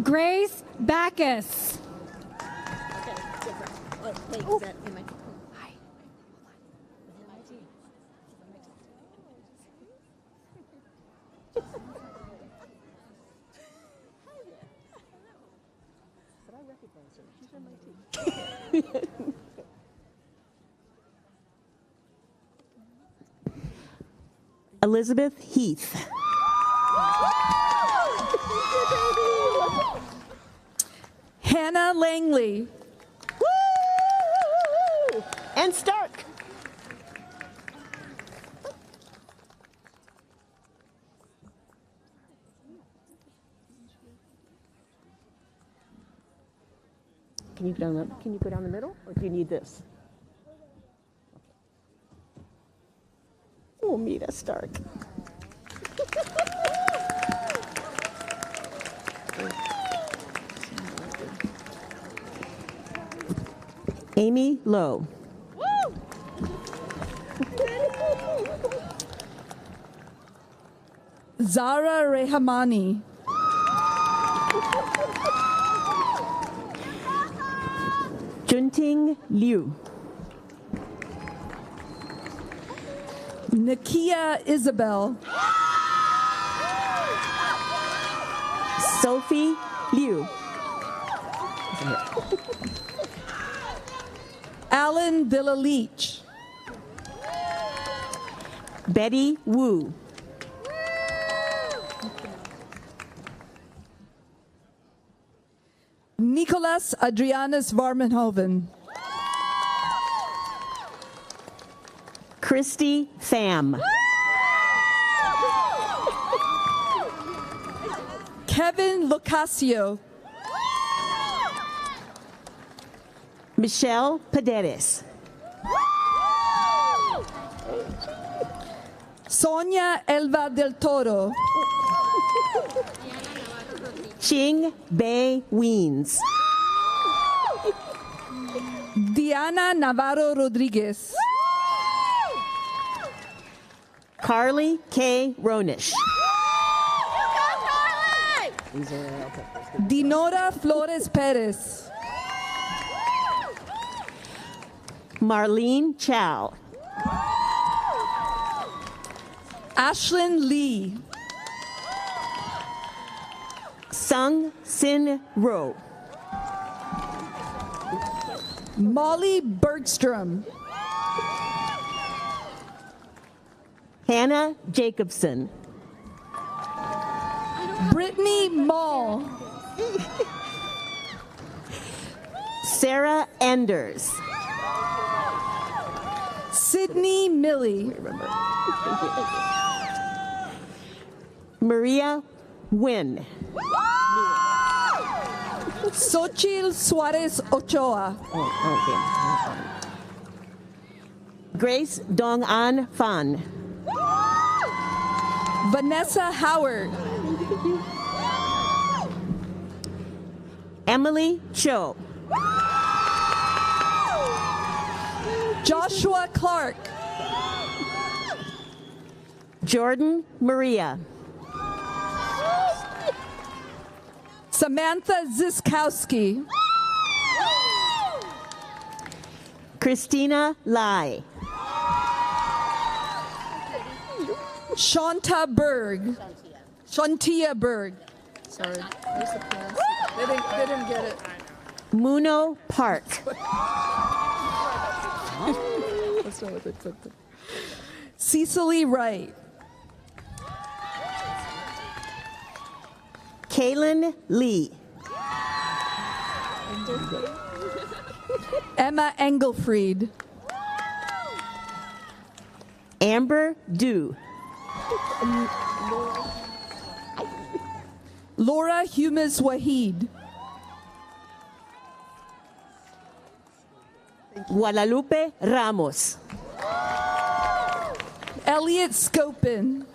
Grace Backus. Elizabeth Heath. Hannah Langley. Woo! And Stark. Can you go down the middle, or do you need this? Oh, Mita Stark. Amy Lowe. Zara Rehamani. Junting Liu. Nakia Isabel. Sophie Liu. Alan Villaleach. Betty Wu. Nicholas Adrianus Varmenhoven. Christy Pham. Kevin Locasio. Michelle Padedes. Sonia Elva del Toro. Ching Bei Weens. Diana Navarro Rodriguez. Carly K. Ronish. Dinora Flores Perez. Marlene Chow. Ashlyn Lee. Sung Sin Ro. Molly Bergstrom. Hannah Jacobson. Brittany Mall. Sarah Enders. Sydney Millie. Maria Nguyen. Xochitl Suarez Ochoa. Grace Dong An Phan. Vanessa Howard. Emily Cho. Joshua Clark. Jordan Maria. Samantha Ziskowski. Christina Lai. Shanta Berg. Shantia Berg. Sorry, there's the plans. They didn't get it. Muno Park. That's not what they put there. Cecily Wright. Kaylin Lee. Emma Engelfried. Amber Dew. Laura Humes Wahid. Guadalupe Ramos. Elliot Scopin.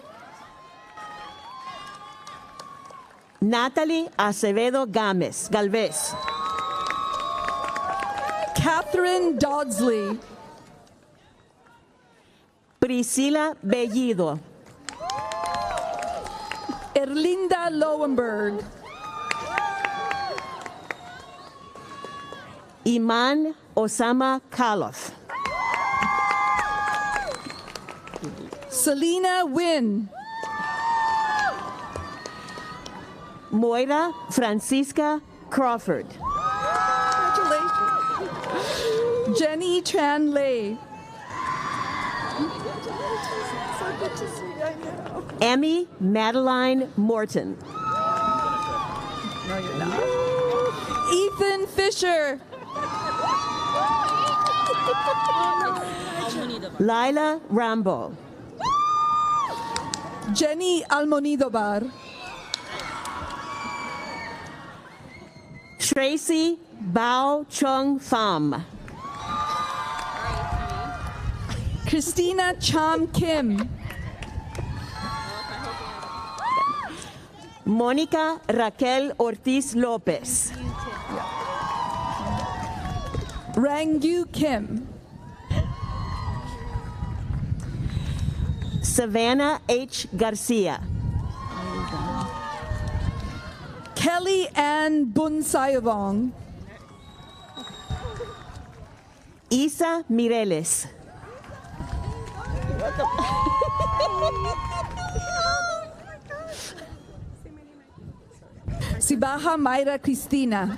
Natalie Acevedo Galvez. Catherine Dodsley. Priscila Bellido. Erlinda Lowenberg. Iman Osama Kalof. Selena Wynn. Moira Francisca Crawford. Congratulations. Jenny Chan Lei. So good to see you, I know. Emmy Madeline Morton. No, you're not. Ethan Fisher. Lila Rambo. Jenny Almonidobar. Tracy Bao Chung Pham. Christina Cham Kim. Mónica Raquel Ortiz Lopez. Rangyu Kim. Savannah H. Garcia. Kelly Ann Bunsayavong. Isa Mireles. Sibaha Mayra Cristina.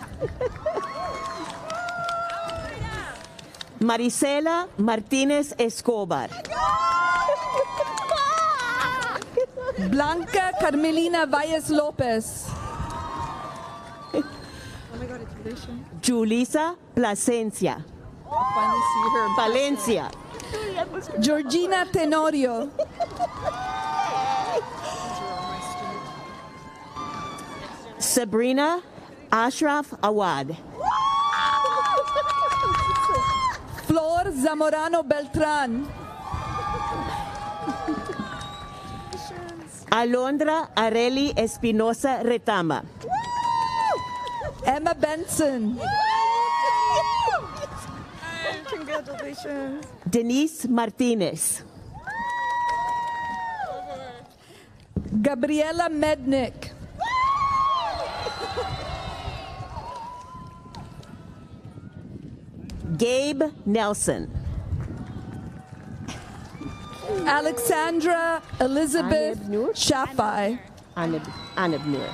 Marisela Martínez Escobar. Blanca Carmelina Valles Lopez. Oh my God, it's Alicia. Julisa Plasencia. Finally see her. Valencia. Georgina Tenorio. Sabrina Ashraf Awad. Flor Zamorano Beltran. Alondra Areli Espinosa Retama. Emma Benson. Congratulations. Denise Martinez. Gabriela Mednick. Gabe Nelson. Alexandra Elizabeth Shafai. Anib Nur.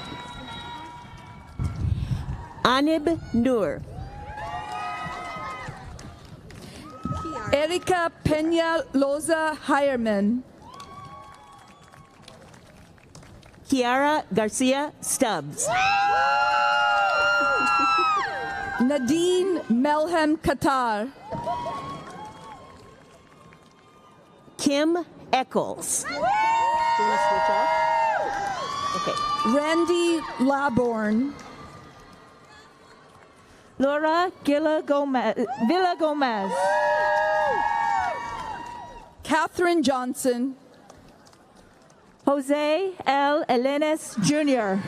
Anib Nur. Erika Peña Loza Hireman. Kiara Garcia Stubbs. Nadine Melhem Qatar. Kim Eccles. Okay. Randy Laborn. Laura Villa Gomez. Catherine Johnson. Jose L. Elenes Jr.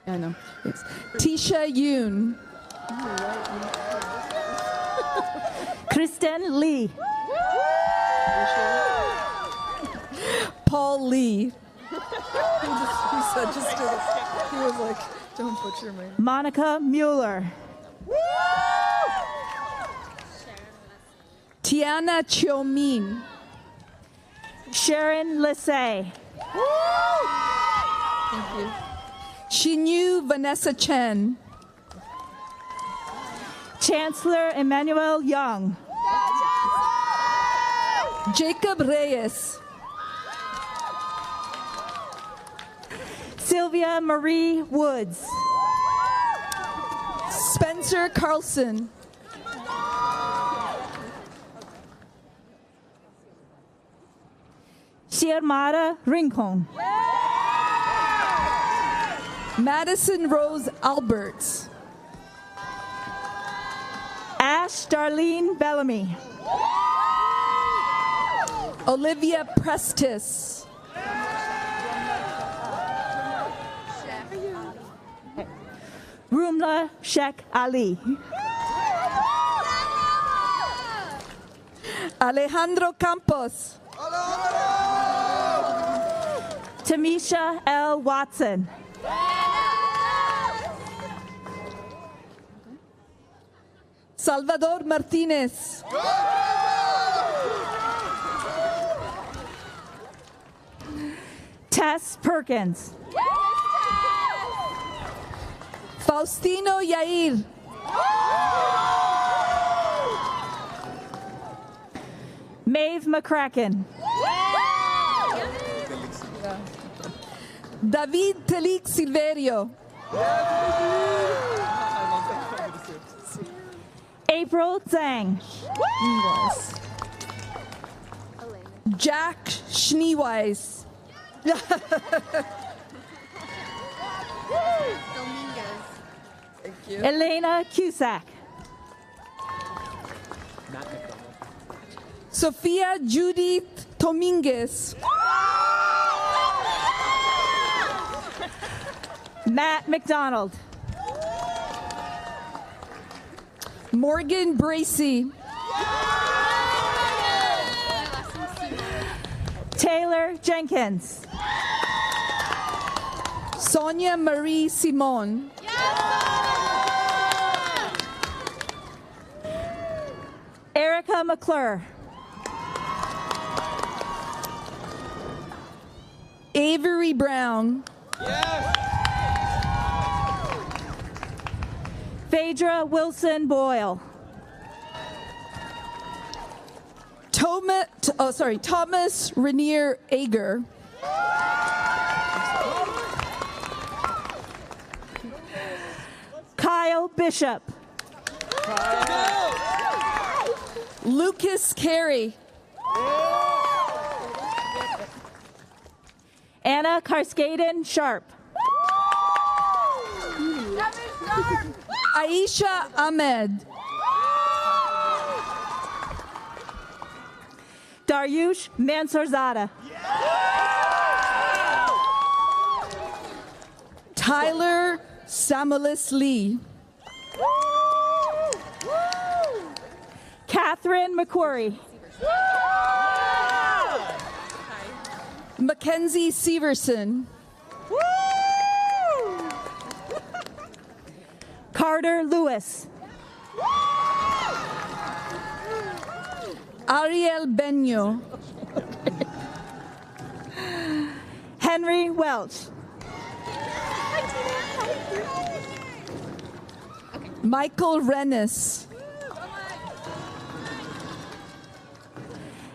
I know. Yes. Tisha Yoon. Kristen Lee. Paul Lee. He said, just do it. He was like, don't butcher me. Monica Mueller. Tiana Chiomin. Sharon Lissay. Thank you. Shinyu Vanessa Chen. Chancellor Emmanuel Young. Jacob Reyes. Sylvia Marie Woods. Spencer Carlson. Xiomara Rincon. Madison Rose Alberts. Ash Darlene Bellamy. Olivia Prestis. Rumla Sheikh Ali. Alejandro Campos. Tamisha L. Watson. Salvador Martinez. Tess Perkins. Faustino Yair. Maeve McCracken. David Telik Silverio. April Zhang. Jack Schneeweiss. Thank you. Elena Cusack. Sofia Judith Dominguez. Matt McDonald. Morgan Bracey. Taylor Jenkins. Sonia Marie Simon. Erica McClure. Avery Brown. Phaedra Wilson Boyle. Thomas Rainier Ager. Kyle Bishop. Lucas Carey. Anna Karskaden Sharp. Aisha Ahmed. Daryush Mansorzada. Tyler Samuelis Lee. Catherine McQuarrie. Mackenzie Severson. Carter Lewis. Ariel Benyo. Henry Welch. Michael Rennis.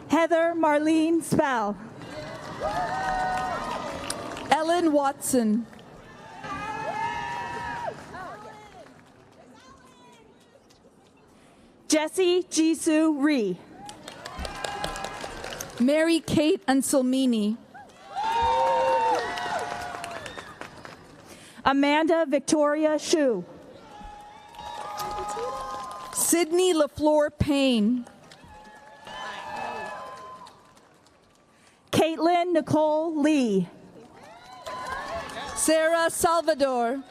Heather Marlene Spell. Ellen Watson. Jesse Jisoo Ree. Mary Kate Anselmini. Amanda Victoria Shu. Sydney LaFleur Payne. Caitlin Nicole Lee. Sarah Salvador.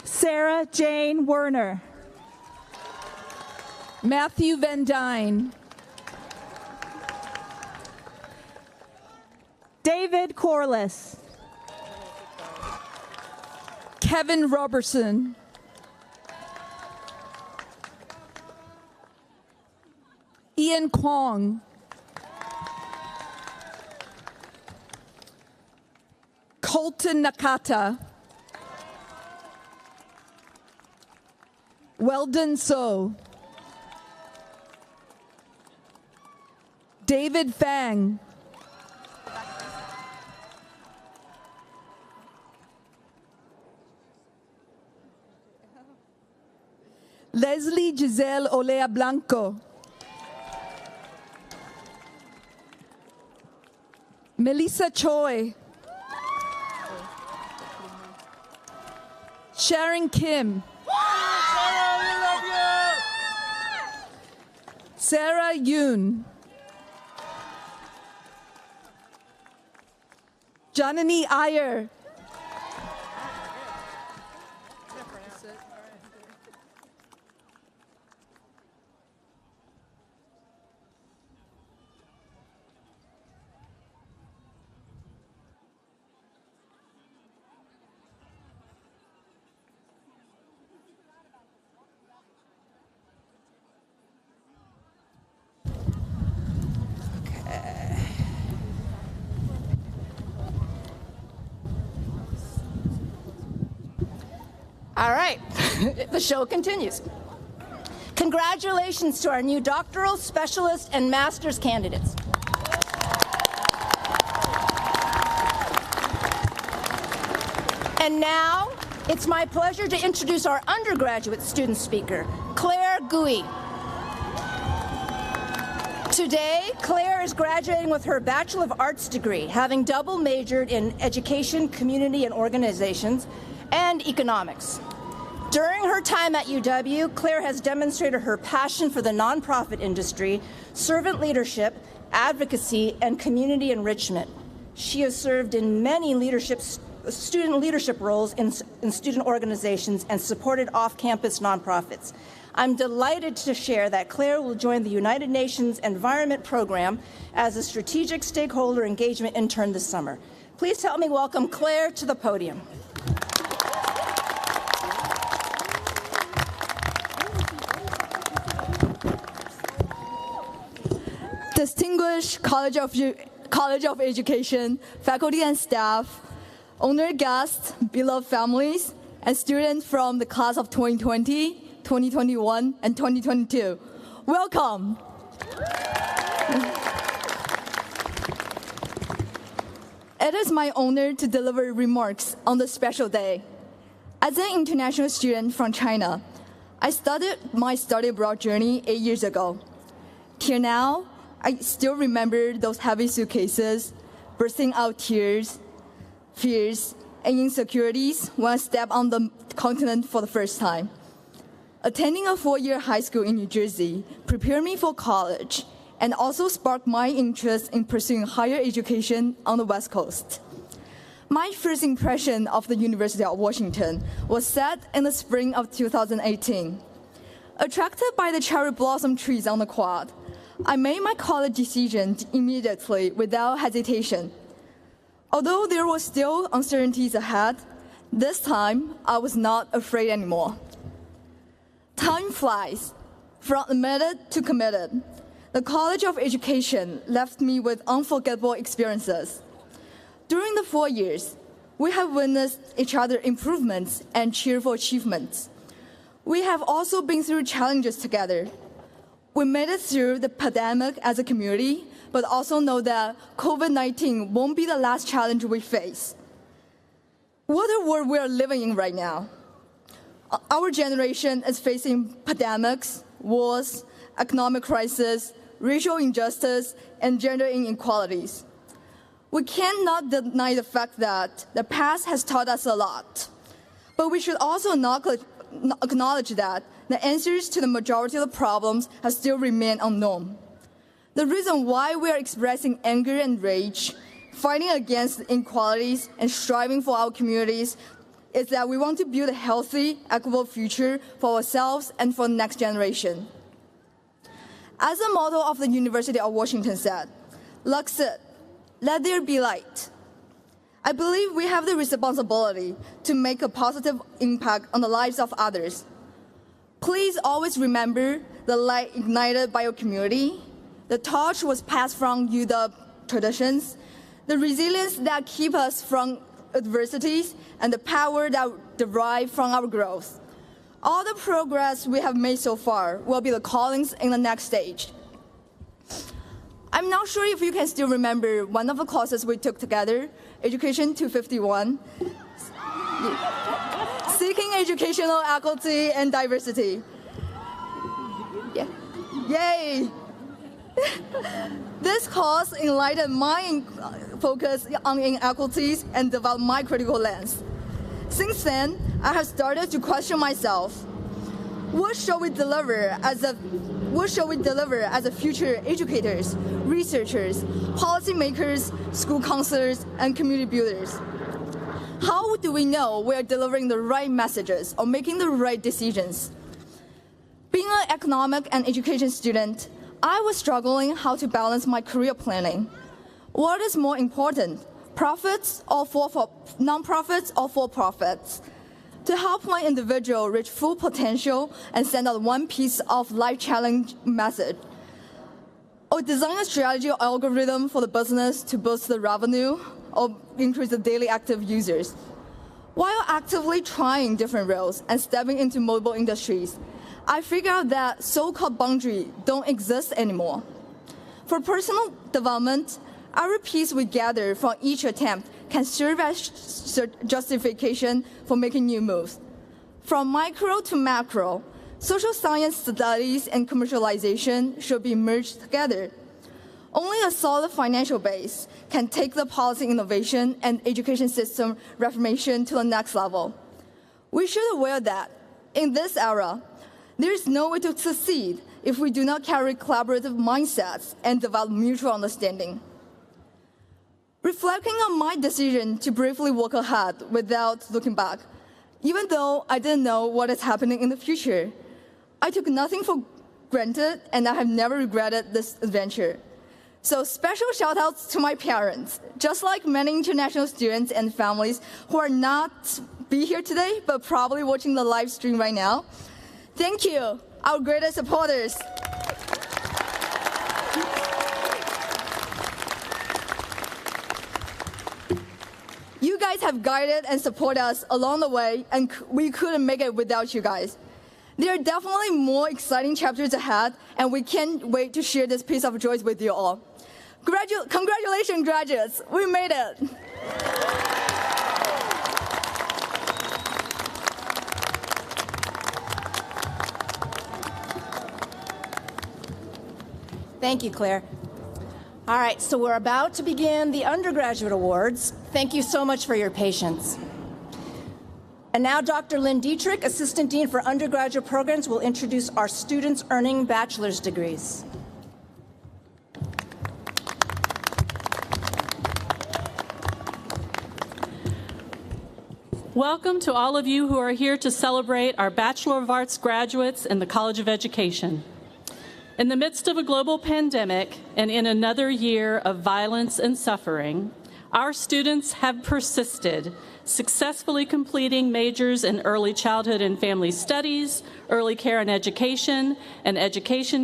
Sarah Jane Werner. Matthew Van Dyne. David Corliss. Kevin Robertson. Ian Kwong. Colton Nakata. Weldon So. David Fang. Leslie Giselle Olea Blanco. Melissa Choi. Sharon Kim. Sarah Yoon. Janani Iyer. All right, the show continues. Congratulations to our new doctoral, specialist, and master's candidates. And now, it's my pleasure to introduce our undergraduate student speaker, Claire Gouy. Today, Claire is graduating with her Bachelor of Arts degree, having double majored in education, community, and organizations, and economics. During her time at UW, Claire has demonstrated her passion for the nonprofit industry, servant leadership, advocacy, and community enrichment. She has served in many student leadership roles in student organizations and supported off-campus nonprofits. I'm delighted to share that Claire will join the United Nations Environment Program as a strategic stakeholder engagement intern this summer. Please help me welcome Claire to the podium. Distinguished College of Education, faculty and staff, honored guests, beloved families, and students from the class of 2020, 2021, and 2022. Welcome. It is my honor to deliver remarks on this special day. As an international student from China, I started my study abroad journey 8 years ago. Till now, I still remember those heavy suitcases, bursting out tears, fears, and insecurities when I stepped on the continent for the first time. Attending a 4-year high school in New Jersey prepared me for college and also sparked my interest in pursuing higher education on the West Coast. My first impression of the University of Washington was set in the spring of 2018. Attracted by the cherry blossom trees on the quad, I made my college decision immediately without hesitation. Although there were still uncertainties ahead, this time I was not afraid anymore. Time flies. From admitted to committed, the College of Education left me with unforgettable experiences. During the 4 years, we have witnessed each other improvements and cheerful achievements. We have also been through challenges together. We made it through the pandemic as a community, but also know that COVID-19 won't be the last challenge we face. What a world we are living in right now. Our generation is facing pandemics, wars, economic crisis, racial injustice, and gender inequalities. We cannot deny the fact that the past has taught us a lot, but we should also acknowledge that the answers to the majority of the problems have still remained unknown. The reason why we are expressing anger and rage, fighting against inequalities, and striving for our communities is that we want to build a healthy, equitable future for ourselves and for the next generation. As the motto of the University of Washington said, Locke said, "Let there be light." I believe we have the responsibility to make a positive impact on the lives of others. Please always remember the light ignited by your community, the torch was passed from you, the traditions, the resilience that keep us from adversities, and the power that derive from our growth. All the progress we have made so far will be the callings in the next stage. I'm not sure if you can still remember one of the courses we took together, Education 251, Seeking Educational Equity and Diversity. Yeah. Yay! This course enlightened my focus on inequities and developed my critical lens. Since then, I have started to question myself. What shall we deliver as a future educators, researchers, policymakers, school counselors, and community builders? How do we know we are delivering the right messages or making the right decisions? Being an economic and education student, I was struggling how to balance my career planning. What is more important, profits or nonprofits or for-profits? To help my individual reach full potential and send out one piece of life-challenge message, or design a strategy or algorithm for the business to boost the revenue or increase the daily active users. While actively trying different roles and stepping into multiple industries, I figured out that so-called boundaries don't exist anymore. For personal development, our piece we gather from each attempt can serve as justification for making new moves. From micro to macro, social science studies and commercialization should be merged together. Only a solid financial base can take the policy innovation and education system reformation to the next level. We should be aware that, in this era, there is no way to succeed if we do not carry collaborative mindsets and develop mutual understanding. Reflecting on my decision to briefly walk ahead without looking back, even though I didn't know what is happening in the future, I took nothing for granted and I have never regretted this adventure. So special shout outs to my parents, just like many international students and families who are not be here today, but probably watching the live stream right now. Thank you, our greatest supporters. You guys have guided and supported us along the way, and we couldn't make it without you guys. There are definitely more exciting chapters ahead, and we can't wait to share this piece of joy with you all. Congratulations, graduates. We made it. Thank you, Claire. All right, so we're about to begin the Undergraduate Awards. Thank you so much for your patience. And now Dr. Lynn Dietrich, Assistant Dean for Undergraduate Programs, will introduce our students earning bachelor's degrees. Welcome to all of you who are here to celebrate our Bachelor of Arts graduates in the College of Education. In the midst of a global pandemic and in another year of violence and suffering, our students have persisted, successfully completing majors in early childhood and family studies, early care and education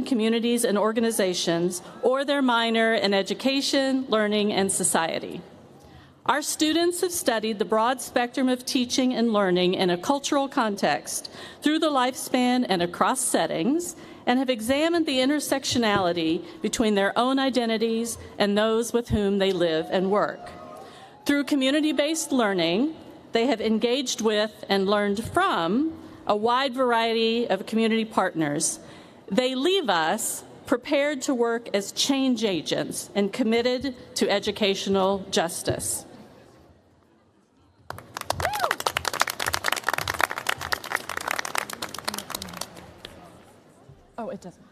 communities and organizations, or their minor in education, learning, and society. Our students have studied the broad spectrum of teaching and learning in a cultural context through the lifespan and across settings, and have examined the intersectionality between their own identities and those with whom they live and work. Through community-based learning, they have engaged with and learned from a wide variety of community partners. They leave us prepared to work as change agents and committed to educational justice. Oh, it doesn't.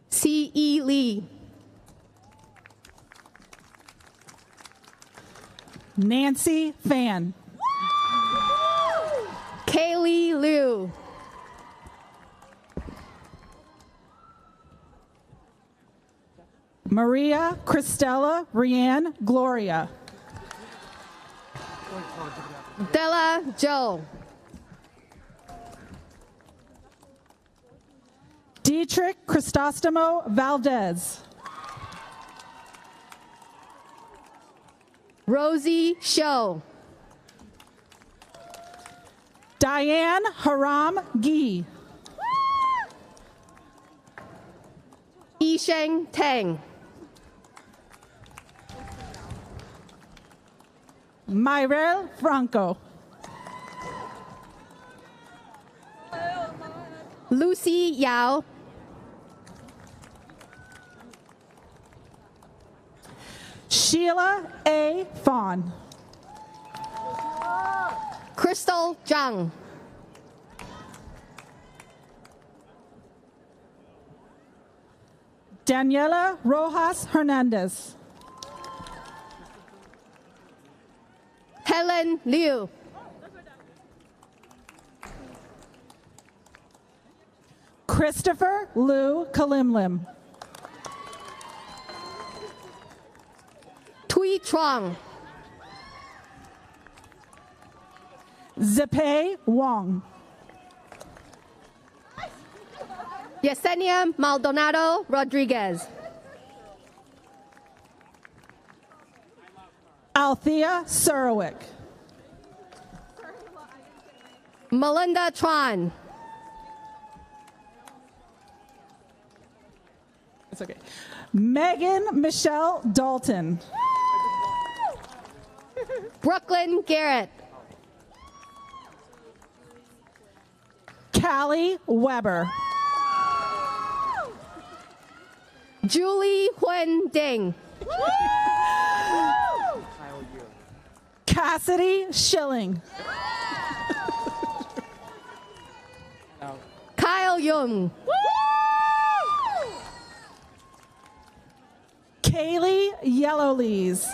C.E. Lee. Nancy Fan. Kaylee Liu. Maria Christella Rianne Gloria. Della Joe. Dietrich Cristostomo Valdez. Rosie Show. Diane Haram Gee. Yisheng Tang. Myrel Franco. Lucy Yao. Sheila A. Fawn. Crystal Zhang. Daniela Rojas Hernandez. Helen Liu. Christopher Lou Kalimlim. Tui Chuang. Zipei Wong. Yesenia Maldonado Rodriguez. Althea Surwick. Melinda Tran. It's okay. Megan Michelle Dalton. Brooklyn Garrett. Callie Weber. Julie Huyen Ding. Cassidy Schilling. Kyle Young. Kaylee Yellowlees.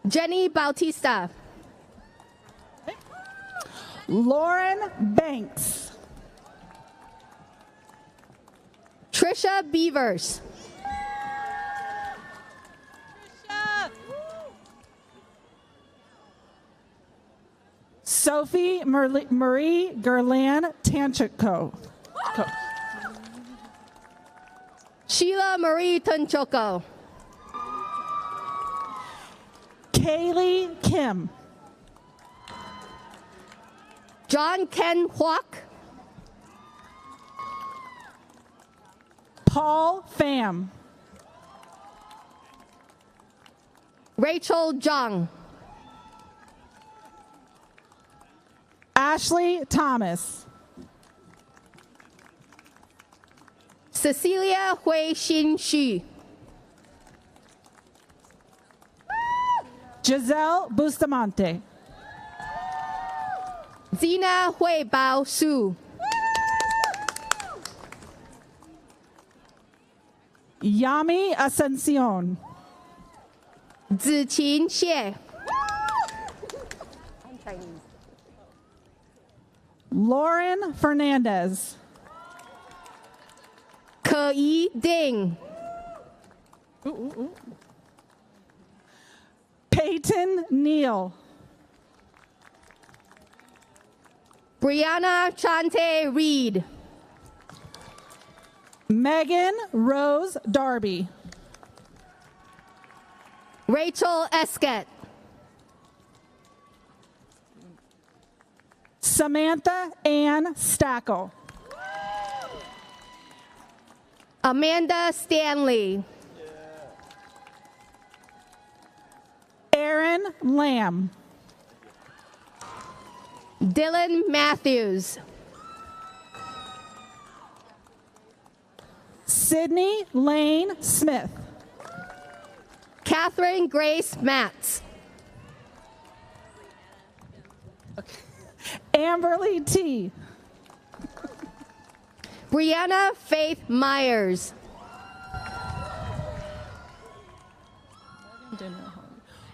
Jenny Bautista. Lauren Banks. Trisha Beavers. Sophie Marie Gerlan Tanchiko. Sheila Marie Tunchoko. Kaylee Kim. John Ken Huok. Paul Pham. Rachel Zhang. Ashley Thomas. Cecilia Hui Xin Xu. Giselle Bustamante. Zina Hui Bao Su. Yami Ascension. Ziqin Xie. Lauren Fernandez. Ke Yi Ding. Peyton Neal. Brianna Chante Reed. Megan Rose Darby. Rachel Esket. Samantha Ann Stackle. Amanda Stanley. Lamb. Dylan Matthews. Sydney Lane Smith. Catherine Grace Matz. Amberly T. Brianna Faith Myers.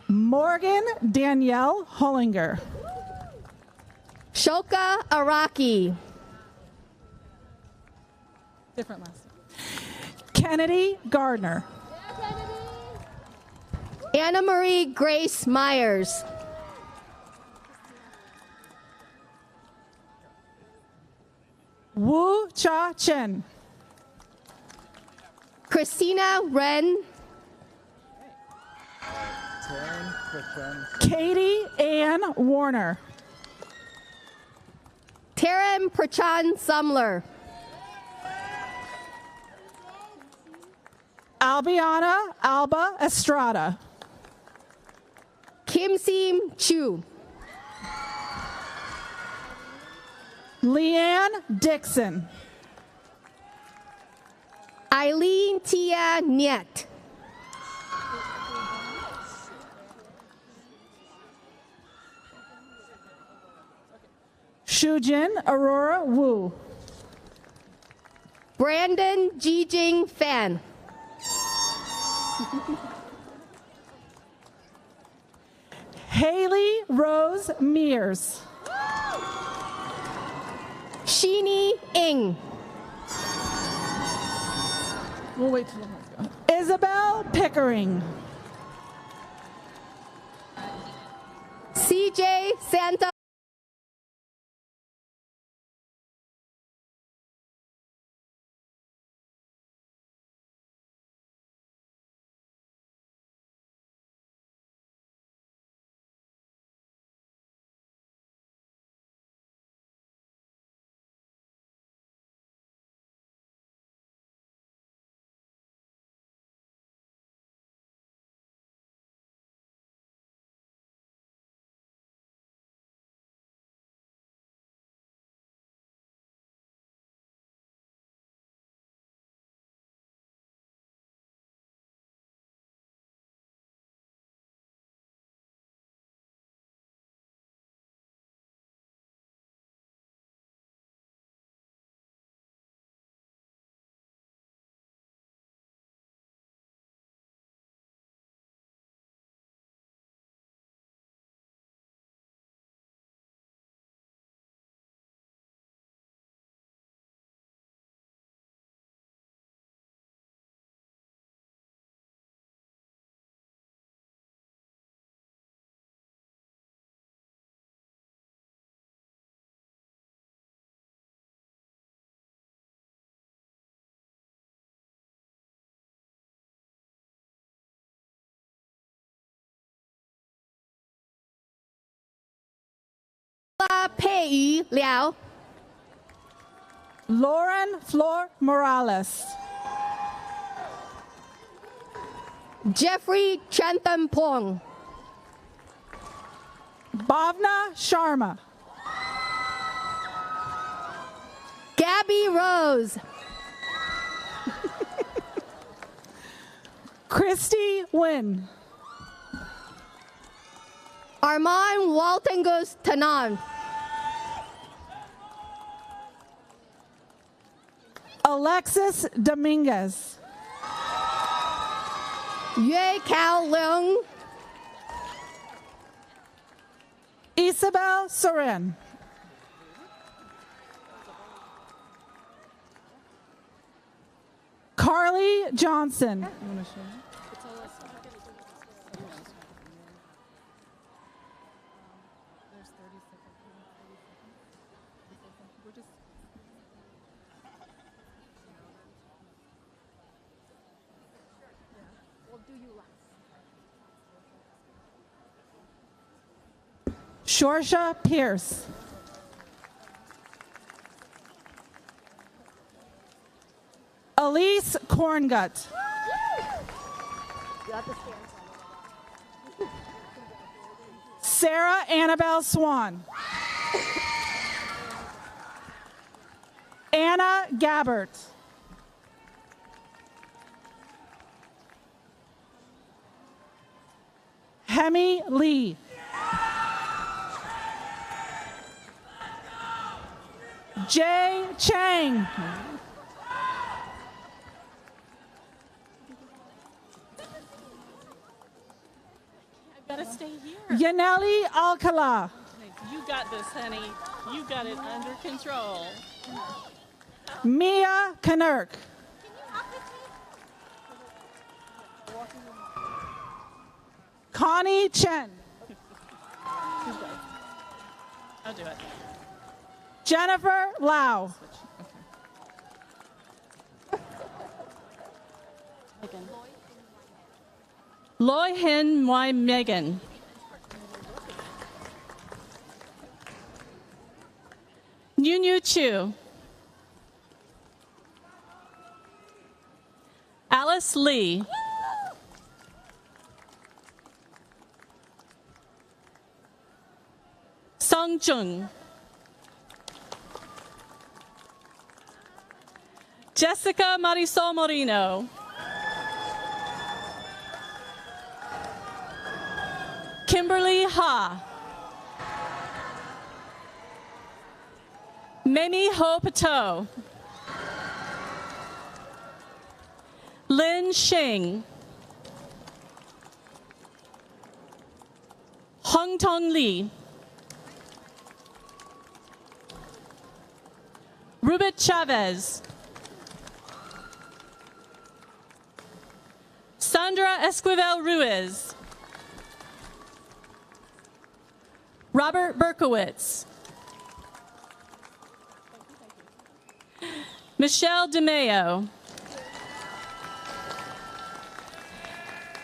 Morgan Danielle Hollinger. Shoka Araki. Different last name. Kennedy Gardner. Anna Marie Grace Myers. Wu Cha Chen. Christina Wren. Katie Ann Warner. Taryn Prachan Sumler. Albiana Alba Estrada. Kim Sim Chu. Leanne Dixon. Eileen Tia Niet. Shujin Aurora Wu. Brandon Jijing Fan. Haley Rose Mears. Sheenie Ing. We'll wait till the go. Isabel Pickering. CJ Santa. Pei Yu Liao. Lauren Flor Morales. Jeffrey Chantampong. Bhavna Sharma. Gabby Rose. Christy Wynn. Armand Waltengus Tanan. Alexis Dominguez. Yue Cao Leung. Isabel Soren. Carly Johnson. Shorsha Pierce. Elise Corngut. Sarah Annabelle Swan. Anna Gabbert. Hemi Lee. Jay Chang. I've got to stay here. Yaneli Alcala. You got this, honey. You got it under control. Mia Knirk. Connie Chen. I'll do it. Jennifer Lau. Megan. Loy Hen Moi Megan. Nyu Chu. Alice Lee. Song Jung. Jessica Marisol Moreno. Kimberly Ha. Memi Ho Pato. Lin Shing. Hong Tong Lee. Rubit Chavez. Sandra Esquivel Ruiz. Robert Berkowitz. Michelle DeMeo.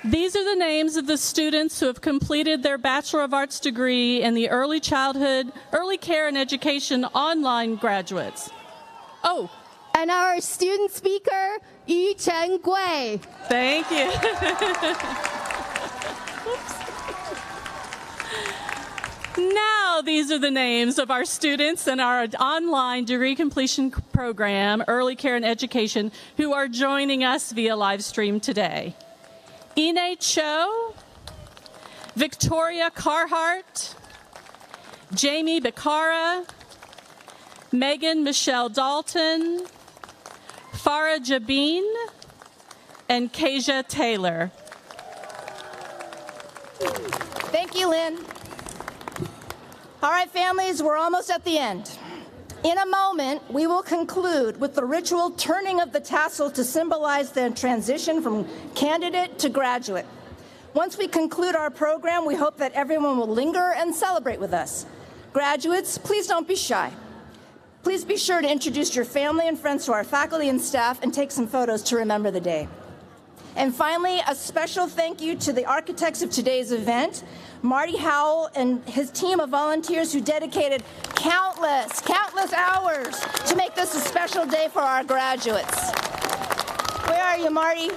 These are the names of the students who have completed their Bachelor of Arts degree in the Early Childhood, Early Care and Education online graduates. Oh. And our student speaker, Yu Chen Gui. Thank you. Now these are the names of our students in our online degree completion program, Early Care and Education, who are joining us via live stream today. Ine Cho, Victoria Carhart, Jamie Becara, Megan Michelle Dalton, Farah Jabin, and Kasia Taylor. Thank you, Lynn. All right, families, we're almost at the end. In a moment, we will conclude with the ritual turning of the tassel to symbolize the transition from candidate to graduate. Once we conclude our program, we hope that everyone will linger and celebrate with us. Graduates, please don't be shy. Please be sure to introduce your family and friends to our faculty and staff and take some photos to remember the day. And finally, a special thank you to the architects of today's event, Marty Howell and his team of volunteers who dedicated countless hours to make this a special day for our graduates. Where are you, Marty?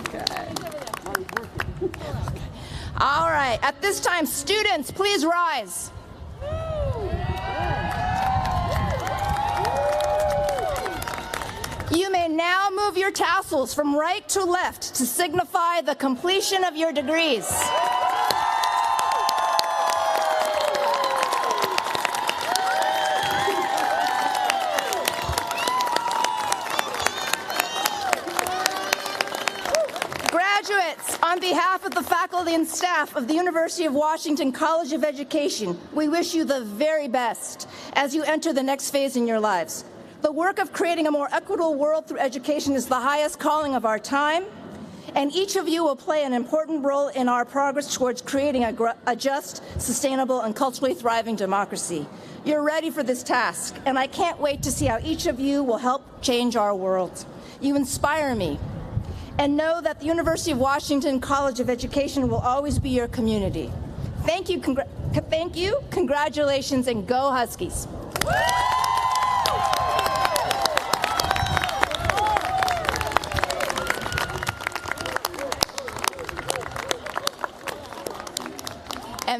Okay. All right, at this time, students, please rise. You may now move your tassels from right to left to signify the completion of your degrees. Graduates, on behalf of the faculty and staff of the University of Washington College of Education, we wish you the very best as you enter the next phase in your lives. The work of creating a more equitable world through education is the highest calling of our time, and each of you will play an important role in our progress towards creating a just, sustainable, and culturally thriving democracy. You're ready for this task, and I can't wait to see how each of you will help change our world. You inspire me, and know that the University of Washington College of Education will always be your community. Thank you, congratulations, and go Huskies.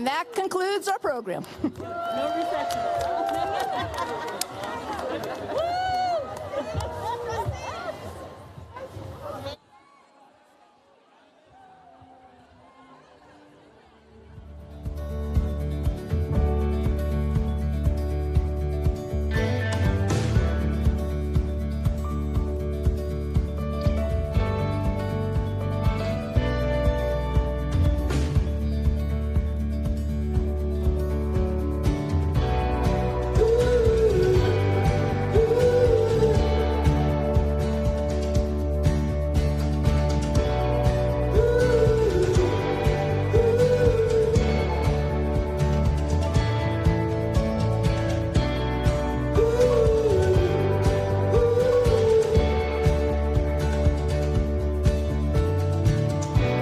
And that concludes our program. No reception.